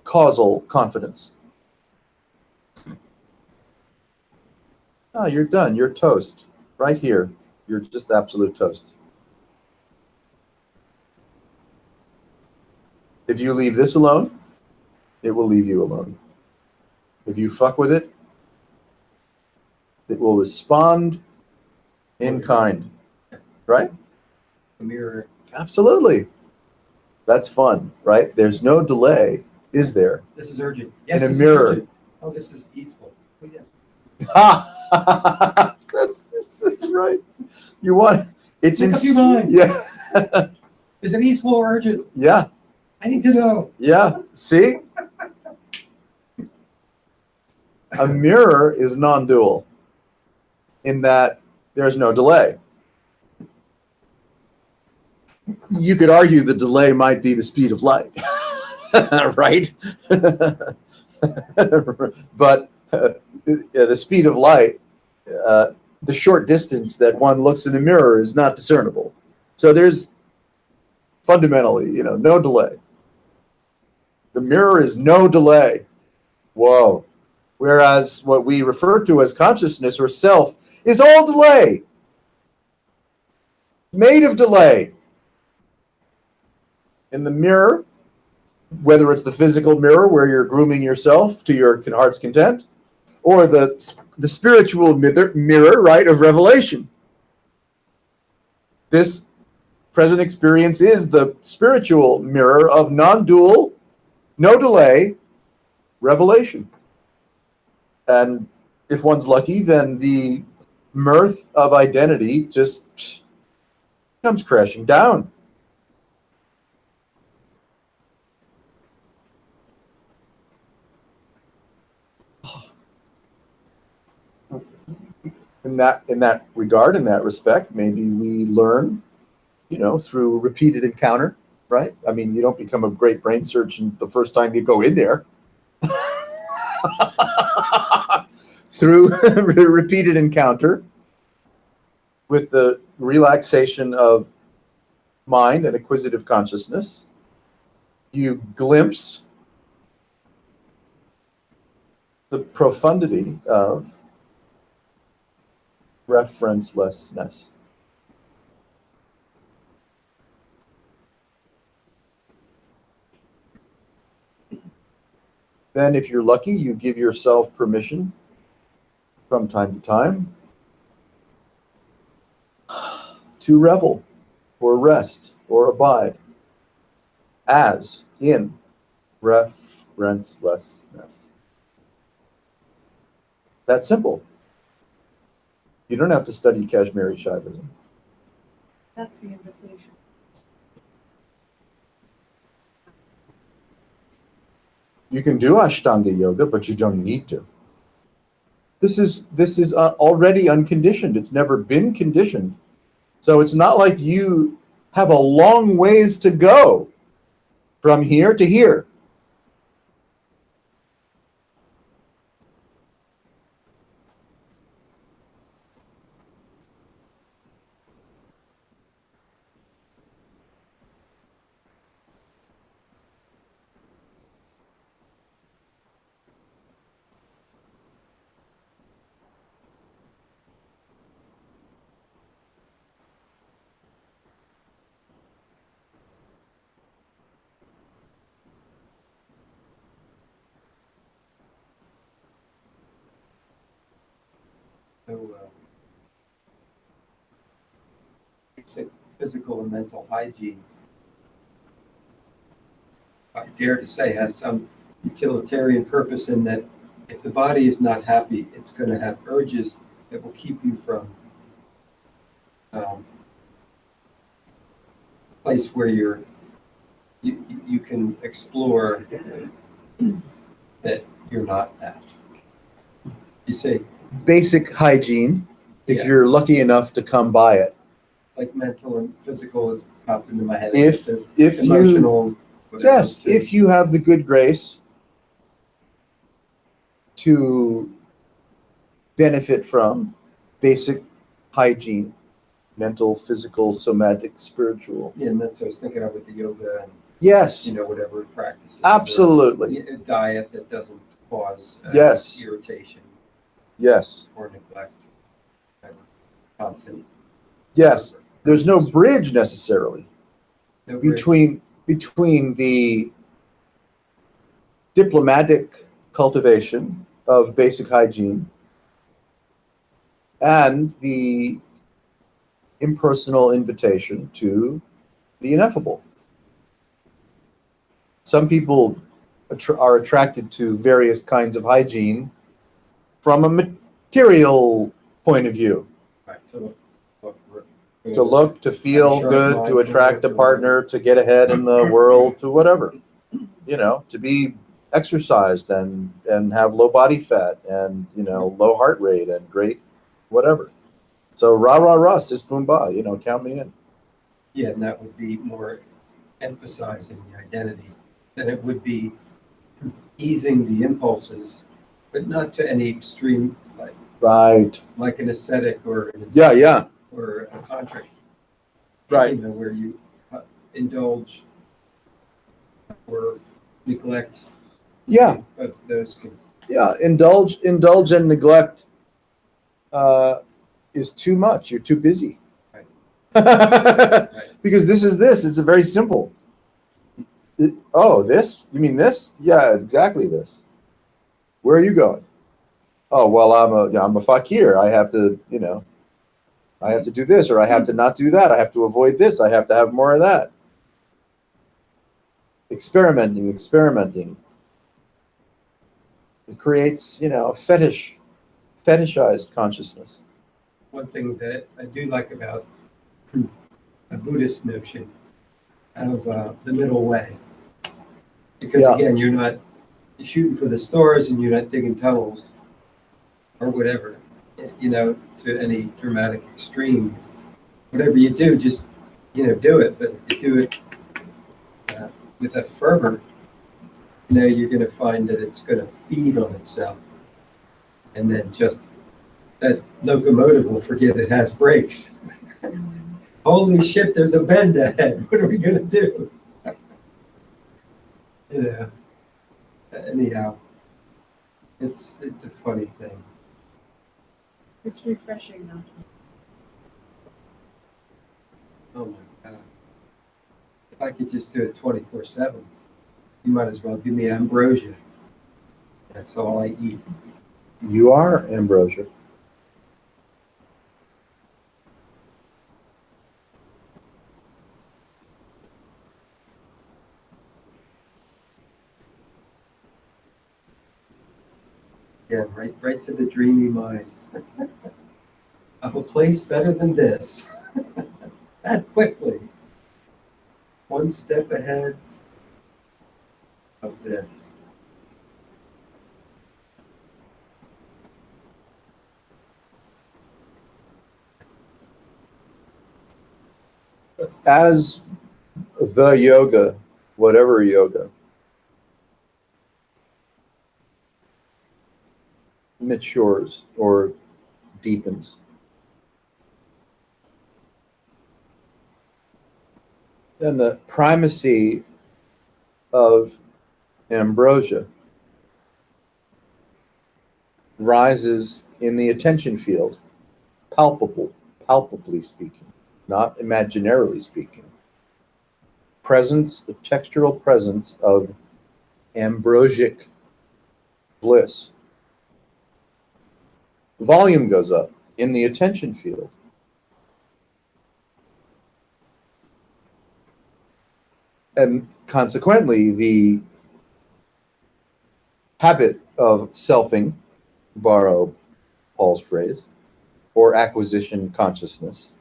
causal confidence. Oh, you're done. You're toast. Right here. You're just absolute toast. If you leave this alone, it will leave you alone. If you fuck with it, it will respond in kind. Right? A mirror. Absolutely. That's fun, right? There's no delay, is there? This is urgent. Yes, In a this mirror. is urgent. Oh, this is easeful. Oh, yes. Ha! That's right. You want it's Make up your mind. Yeah. Is it easeful or urgent? Yeah. I need to know. Yeah. See? A mirror is non-dual in that there's no delay. You could argue the delay might be the speed of light, right? But the speed of light, the short distance that one looks in a mirror is not discernible. So there's fundamentally, no delay. The mirror is no delay. Whoa. Whereas what we refer to as consciousness or self is all delay. Made of delay. In the mirror, whether it's the physical mirror where you're grooming yourself to your heart's content, or the spiritual mirror, right, of revelation. This present experience is the spiritual mirror of non-dual, no delay revelation. And if one's lucky, then the mirth of identity just comes crashing down. In that regard, in that respect, maybe we learn, through repeated encounter, right? I mean, you don't become a great brain surgeon the first time you go in there. Through repeated encounter with the relaxation of mind and acquisitive consciousness, you glimpse the profundity of referencelessness. Then, if you're lucky, you give yourself permission from time to time to revel or rest or abide as in referencelessness. That's simple. You don't have to study Kashmiri Shaivism. That's the invitation. You can do Ashtanga yoga, but you don't need to. This is already unconditioned. It's never been conditioned. So it's not like you have a long ways to go from here to here. Basic physical and mental hygiene, I dare to say, has some utilitarian purpose in that if the body is not happy, it's going to have urges that will keep you from a place where you can explore that you're not that. You say Basic hygiene, if Yeah. you're lucky enough to come by it. like mental and physical is popped into my head. If you, Emotional, whatever, yes, too. if you have the good grace to benefit from basic hygiene, mental, physical, somatic, spiritual. Yeah, and that's what I was thinking of with the yoga and Yes, whatever practices. absolutely. A diet that doesn't cause Yes. irritation Yes, or neglect, constant. yes. There's no bridge necessarily No bridge. between the diplomatic cultivation of basic hygiene and the impersonal invitation to the ineffable. Some people are attracted to various kinds of hygiene from a material point of view. Right, to To look, to feel Sharp good, mind, to attract a or partner, to get ahead in the world, to whatever. To be exercised and have low body fat and, low heart rate and great whatever. So rah, rah, rah, sis, boom, bah, count me in. Yeah, and that would be more emphasizing the identity than it would be easing the impulses, but not to any extreme, Right. like an ascetic or Yeah, yeah. or a contract. Right. Where you indulge or neglect Yeah, of those. yeah. Indulge and neglect is too much. You're too busy. Right. Because it's a very simple. Oh, this? You mean this? Yeah, exactly this. Where are you going? Oh, well, I'm a fakir. I have to, I have to do this, or I have to not do that. I have to avoid this. I have to have more of that. Experimenting. It creates, fetishized consciousness. One thing that I do like about a Buddhist notion of the middle way, because Yeah. again, you're not shooting for the stars and you're not digging tunnels or whatever, to any dramatic extreme. Whatever you do, just do it. But if you do it with a fervor, you're going to find that it's going to feed on itself, and then just that locomotive will forget it has brakes. Holy shit, there's a bend ahead. What are we going to do? Anyhow, it's a funny thing. It's refreshing not to. Oh my God. If I could just do it 24/7, you might as well give me ambrosia. That's all I eat. You are ambrosia. Yeah, right to the dreamy mind. Of a place better than this. That quickly. One step ahead of this. As the yoga, whatever yoga, matures or deepens, then the primacy of ambrosia rises in the attention field, palpably speaking, not imaginarily speaking. Presence, the textural presence of ambrosic bliss. Volume goes up in the attention field. And consequently, the habit of selfing, borrow Paul's phrase, or acquisition consciousness,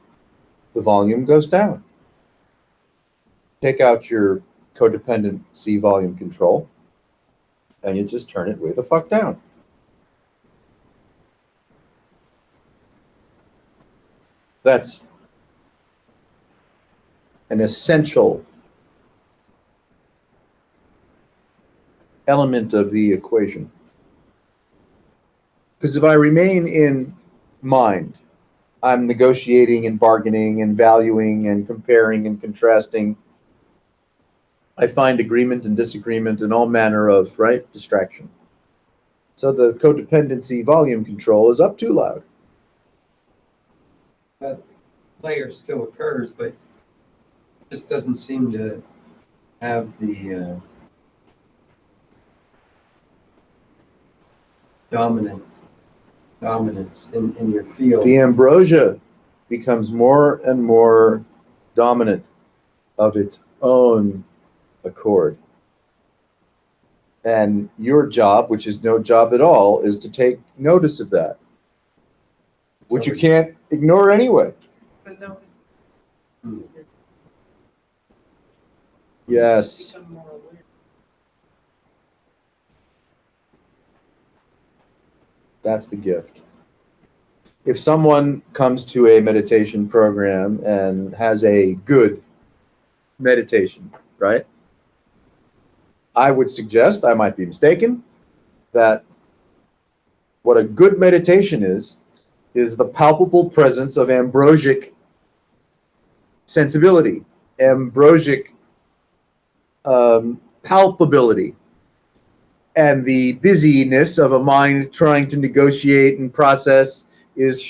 the volume goes down. Take out your codependency volume control, and you just turn it way the fuck down. That's an essential element of the equation. Because if I remain in mind, I'm negotiating and bargaining and valuing and comparing and contrasting. I find agreement and disagreement and all manner of, distraction. So the codependency volume control is up too loud. That layer still occurs, but just doesn't seem to have the dominance in your field. The ambrosia becomes more and more dominant of its own accord. And your job, which is no job at all, is to take notice of that, which you can't ignore anyway. The notice. Hmm. Yes. Become more aware. That's the gift. If someone comes to a meditation program and has a good meditation, right? I would suggest, I might be mistaken, that what a good meditation is the palpable presence of ambrosic sensibility, ambrosic palpability and the busyness of a mind trying to negotiate and process is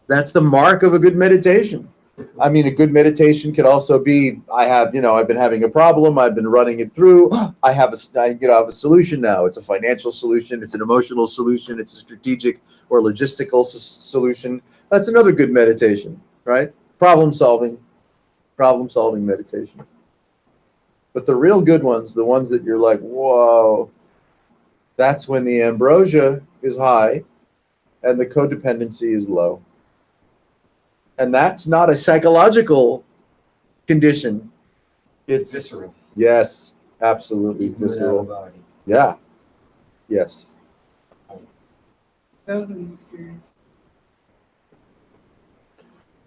that's the mark of a good meditation. I mean, a good meditation could also be, I've been having a problem. I've been running it through. I have a solution now. It's a financial solution. It's an emotional solution. It's a strategic or logistical solution. That's another good meditation, right? Problem solving meditation. But the real good ones, the ones that you're like, whoa, that's when the ambrosia is high and the codependency is low. And that's not a psychological condition. It's visceral. Yes, absolutely visceral. Body. Yeah. Yes. That was an experience.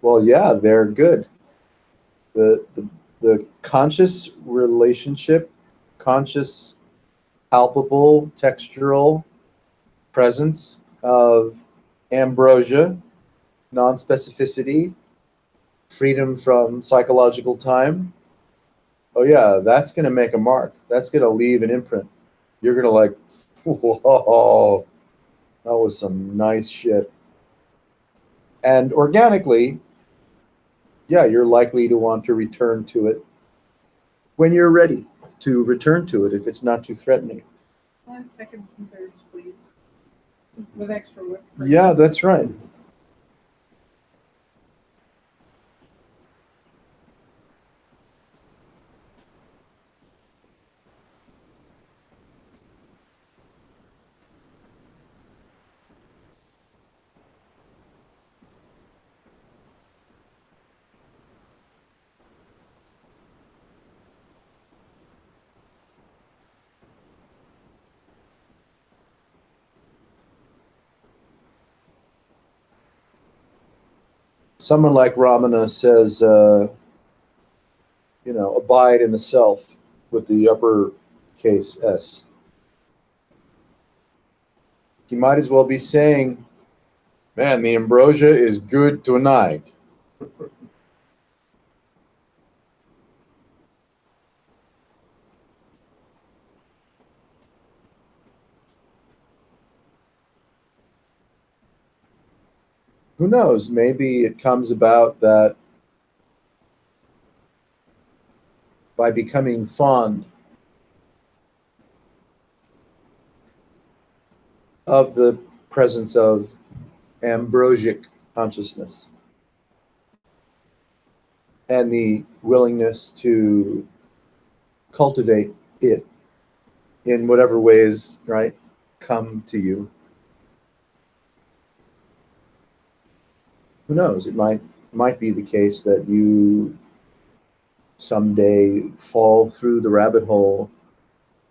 Well, yeah, they're good. The conscious relationship, conscious, palpable, textural presence of ambrosia, non-specificity, freedom from psychological time. Oh yeah, that's going to make a mark. That's going to leave an imprint. You're going to like, whoa, that was some nice shit. And organically, yeah, you're likely to want to return to it when you're ready to return to it if it's not too threatening. Seconds and thirds, please. With extra whipped cream. Yeah, that's right. Someone like Ramana says, abide in the self with the uppercase S. He might as well be saying, man, the ambrosia is good tonight. Who knows? Maybe it comes about that by becoming fond of the presence of ambrosic consciousness and the willingness to cultivate it in whatever ways, right, come to you. Who knows? It might be the case that you someday fall through the rabbit hole,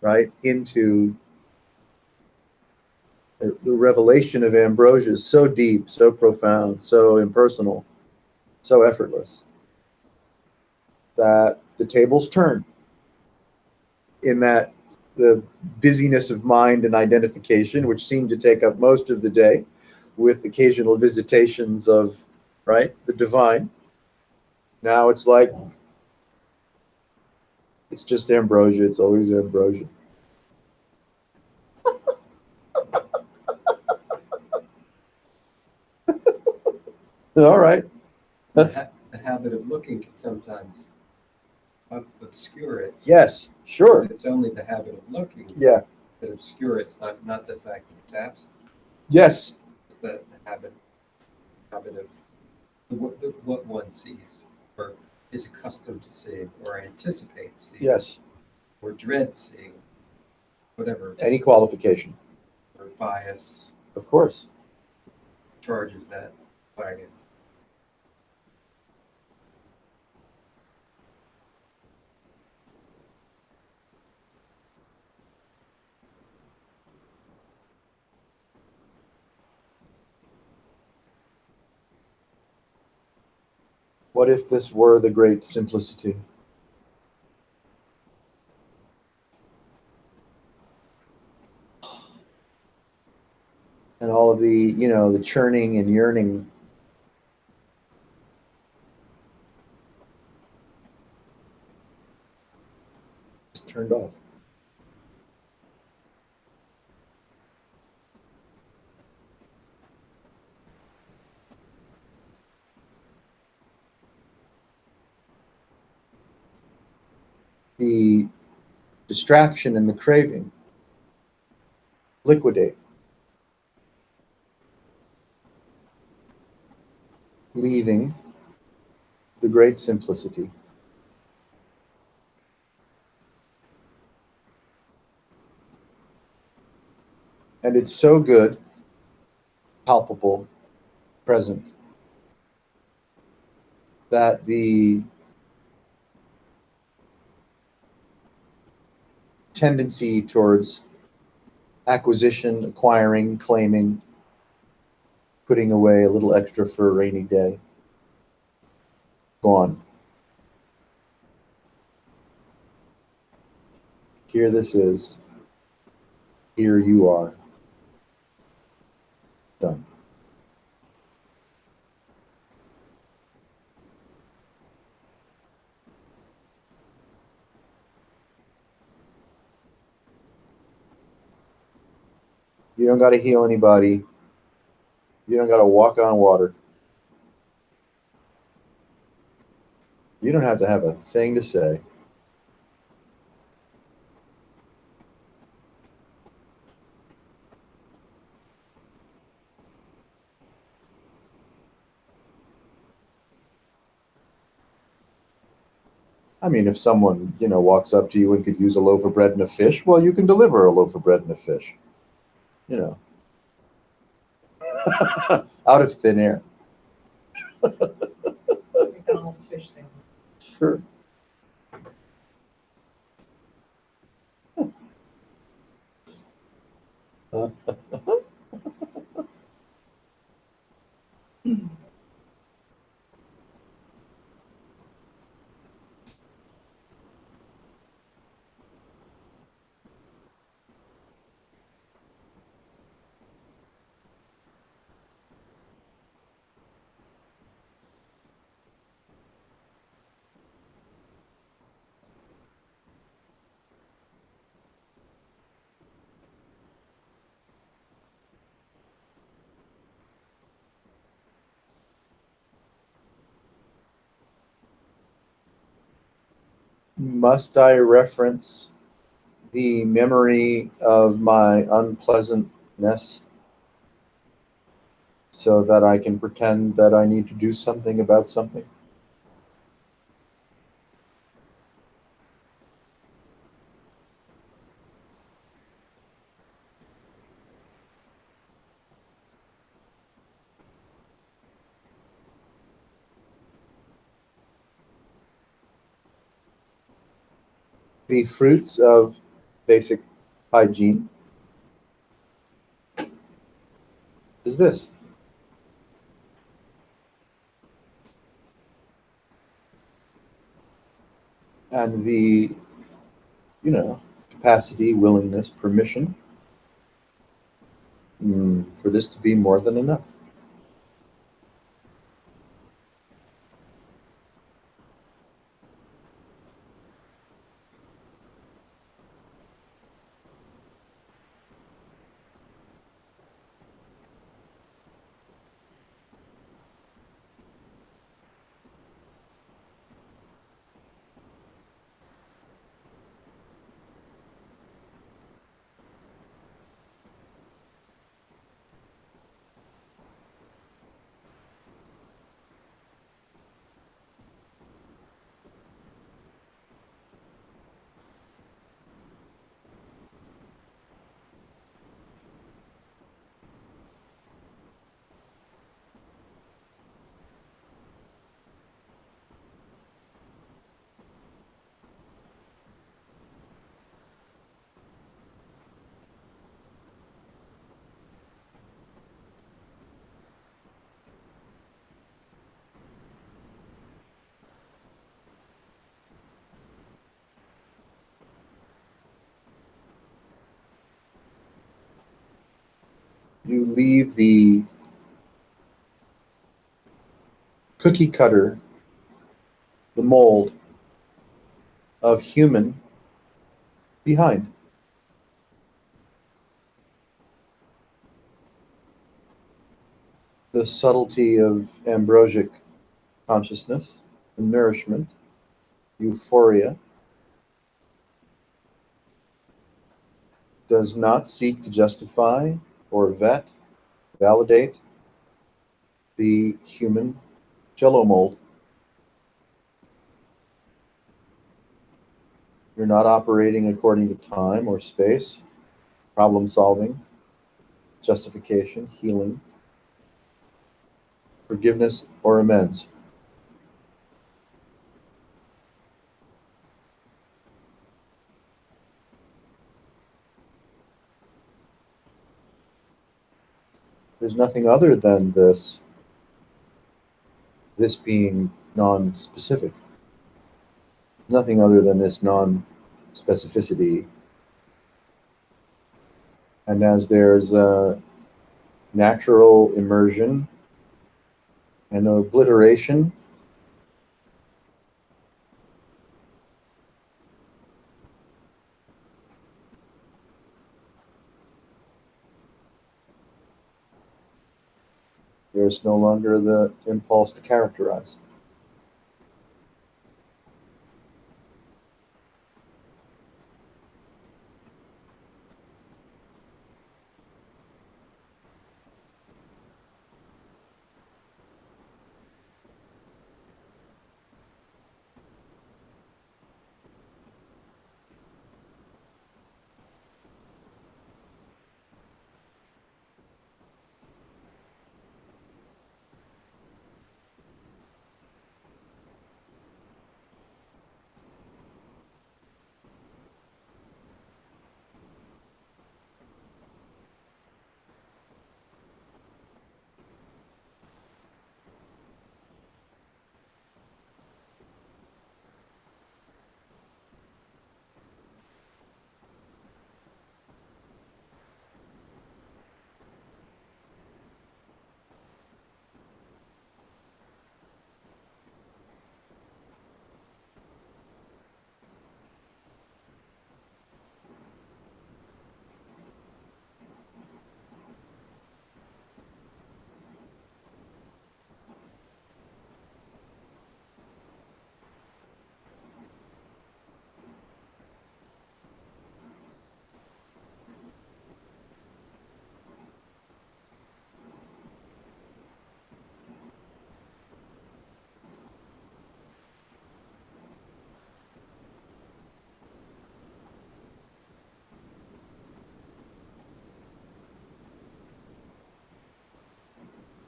right, into the revelation of ambrosia is so deep, so profound, so impersonal, so effortless, that the tables turn in that the busyness of mind and identification, which seemed to take up most of the day, with occasional visitations of, right, the divine. Now it's like, it's just ambrosia. It's always ambrosia. All right. That's the habit of looking can sometimes obscure it. Yes, sure. But it's only the habit of looking that obscures, not the fact that it's absent. Yes. It's the habit of what one sees, or is accustomed to seeing, or anticipates seeing. Yes. Or dreads seeing, whatever. Any qualification. Or bias. Of course. Charges that wagon. What if this were the great simplicity? And all of the, the churning and yearning Just turned off. The distraction and the craving liquidate, leaving the great simplicity. And it's so good, palpable, present, that the tendency towards acquisition, acquiring, claiming, putting away a little extra for a rainy day, gone. Here this is. Here you are. Done. You don't got to heal anybody. You don't got to walk on water. You don't have to have a thing to say. I mean, if someone, walks up to you and could use a loaf of bread and a fish, well, you can deliver a loaf of bread and a fish. Out of thin air. McDonald's fish sandwich. Sure. Must I reference the memory of my unpleasantness so that I can pretend that I need to do something about something? The fruits of basic hygiene is this. And the, capacity, willingness, permission for this to be more than enough. You leave the cookie cutter, the mold of human behind. The subtlety of ambrosic consciousness, the nourishment, euphoria, does not seek to justify or vet, validate the human jello mold. You're not operating according to time or space, problem solving, justification, healing, forgiveness, or amends. There's nothing other than this being non-specific. Nothing other than this non-specificity. And as there's a natural immersion and obliteration, there's no longer the impulse to characterize.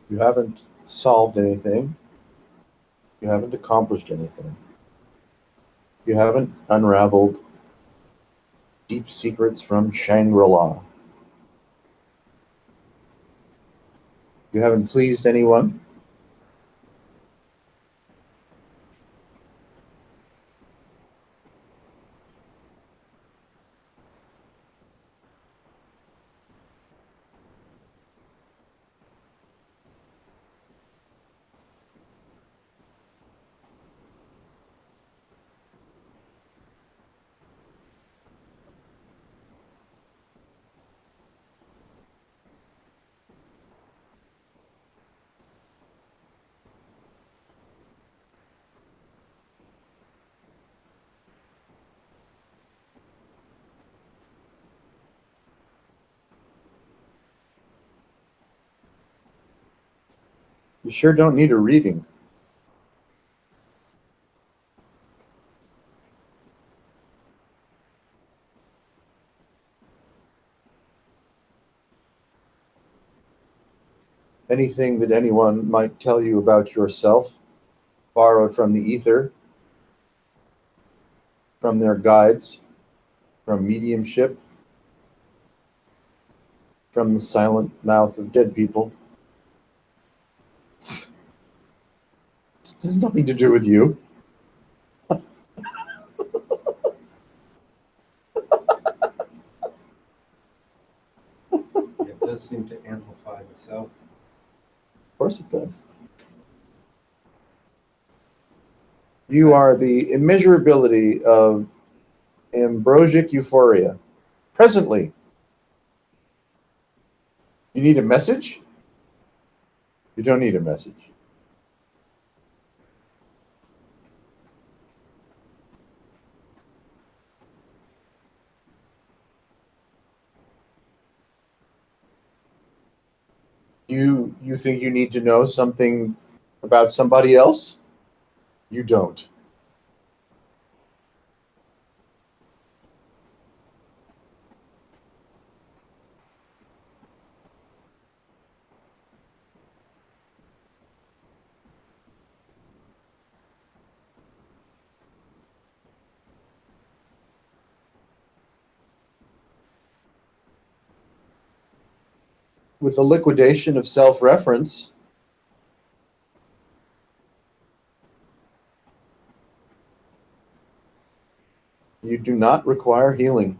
You haven't solved anything. You haven't accomplished anything. You haven't unraveled deep secrets from Shangri-La. You haven't pleased anyone. You sure don't need a reading. Anything that anyone might tell you about yourself, borrowed from the ether, from their guides, from mediumship, from the silent mouth of dead people. It has nothing to do with you. It does seem to amplify the self. Of course it does. You are the immeasurability of Ambrosic euphoria. Presently. You need a message? You don't need a message. You think you need to know something about somebody else? You don't. With the liquidation of self-reference, you do not require healing.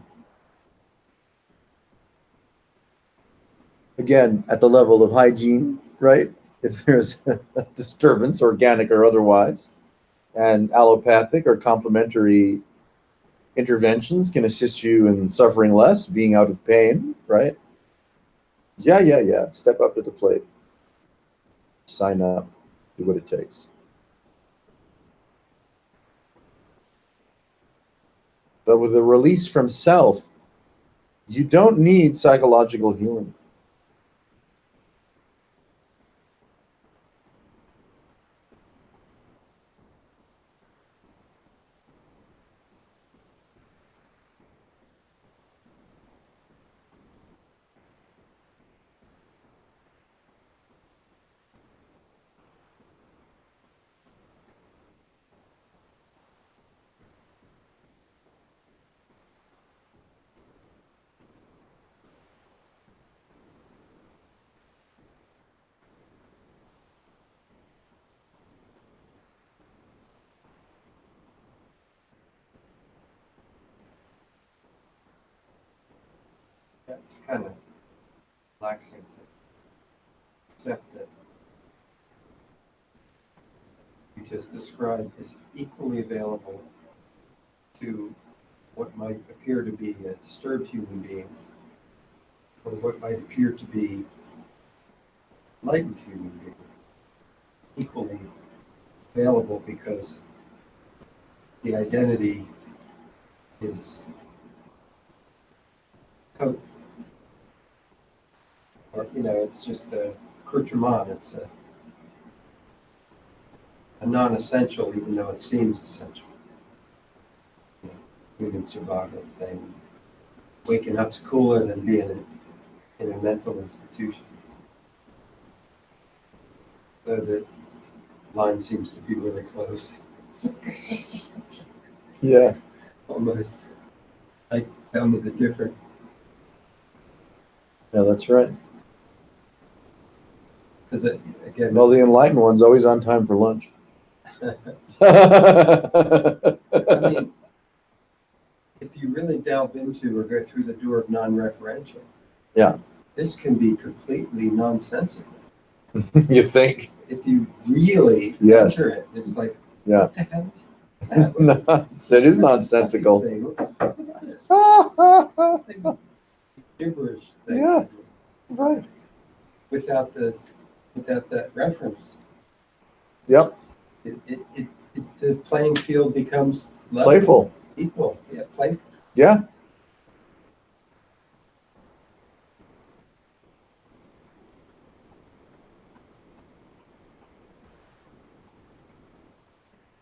Again, at the level of hygiene, right? If there's a disturbance, organic or otherwise, and allopathic or complementary interventions can assist you in suffering less, being out of pain, right? Yeah. Step up to the plate. Sign up. Do what it takes. But with a release from self, you don't need psychological healing. That's kind of relaxing to accept that you just described is equally available to what might appear to be a disturbed human being or what might appear to be enlightened human being. Equally available because the identity is code. Or, it's just a accoutrement. It's a non-essential, even though it seems essential. Human survival thing. Waking up's cooler than being in a mental institution. Though the line seems to be really close. Yeah. Almost. Like, tell me the difference. Yeah, that's right. Because again, Well, the enlightened one's always on time for lunch. I mean, if you really delve into or go through the door of non-referential, Yeah. this can be completely nonsensical. You think? If you really Yes. enter it, it's like, Yeah. what the hell is that? No, it is What's nonsensical. this What's this? This thing, gibberish thing. Yeah. Right. Without that reference, Yep. the playing field becomes level, Playful. equal. Yeah, playful. Yeah.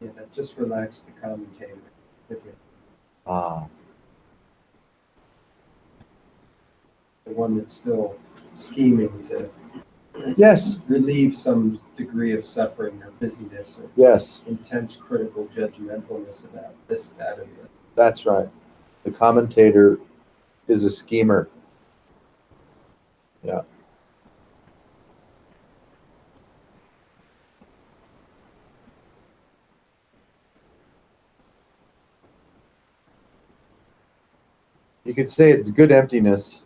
Yeah, that just relaxed the commentator. Ah. The one that's still scheming to Yes. relieve some degree of suffering or busyness or Yes. intense critical judgmentalness about this, that, or the other. That's right. The commentator is a schemer. Yeah. You could say it's good emptiness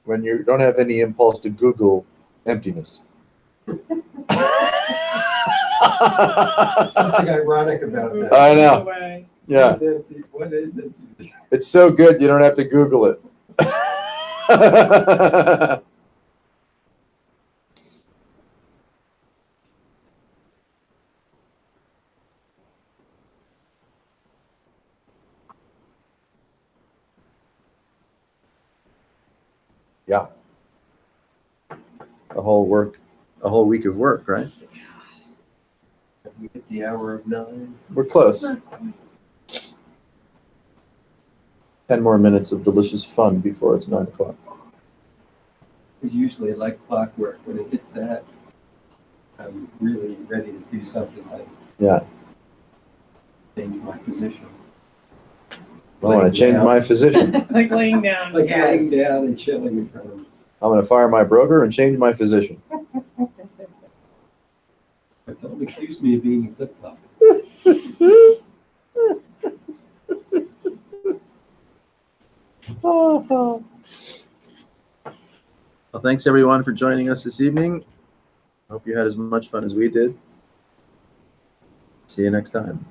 when you don't have any impulse to Google emptiness. Something ironic about that. I know. Away. Yeah, It's empty. What is it? it's so good you don't have to Google it. Yeah. A whole week of work, right? We hit the hour of 9. We're close. 10 more minutes of delicious fun before it's 9 o'clock. It's usually like clockwork. When it hits that, I'm really ready to do something like Yeah. change my position. I want to change my position. Like laying down, Like yes. laying down and chilling in front of them. I'm going to fire my broker and change my position. But don't accuse me of being a flip-flop. Well, thanks everyone for joining us this evening. Hope you had as much fun as we did. See you next time.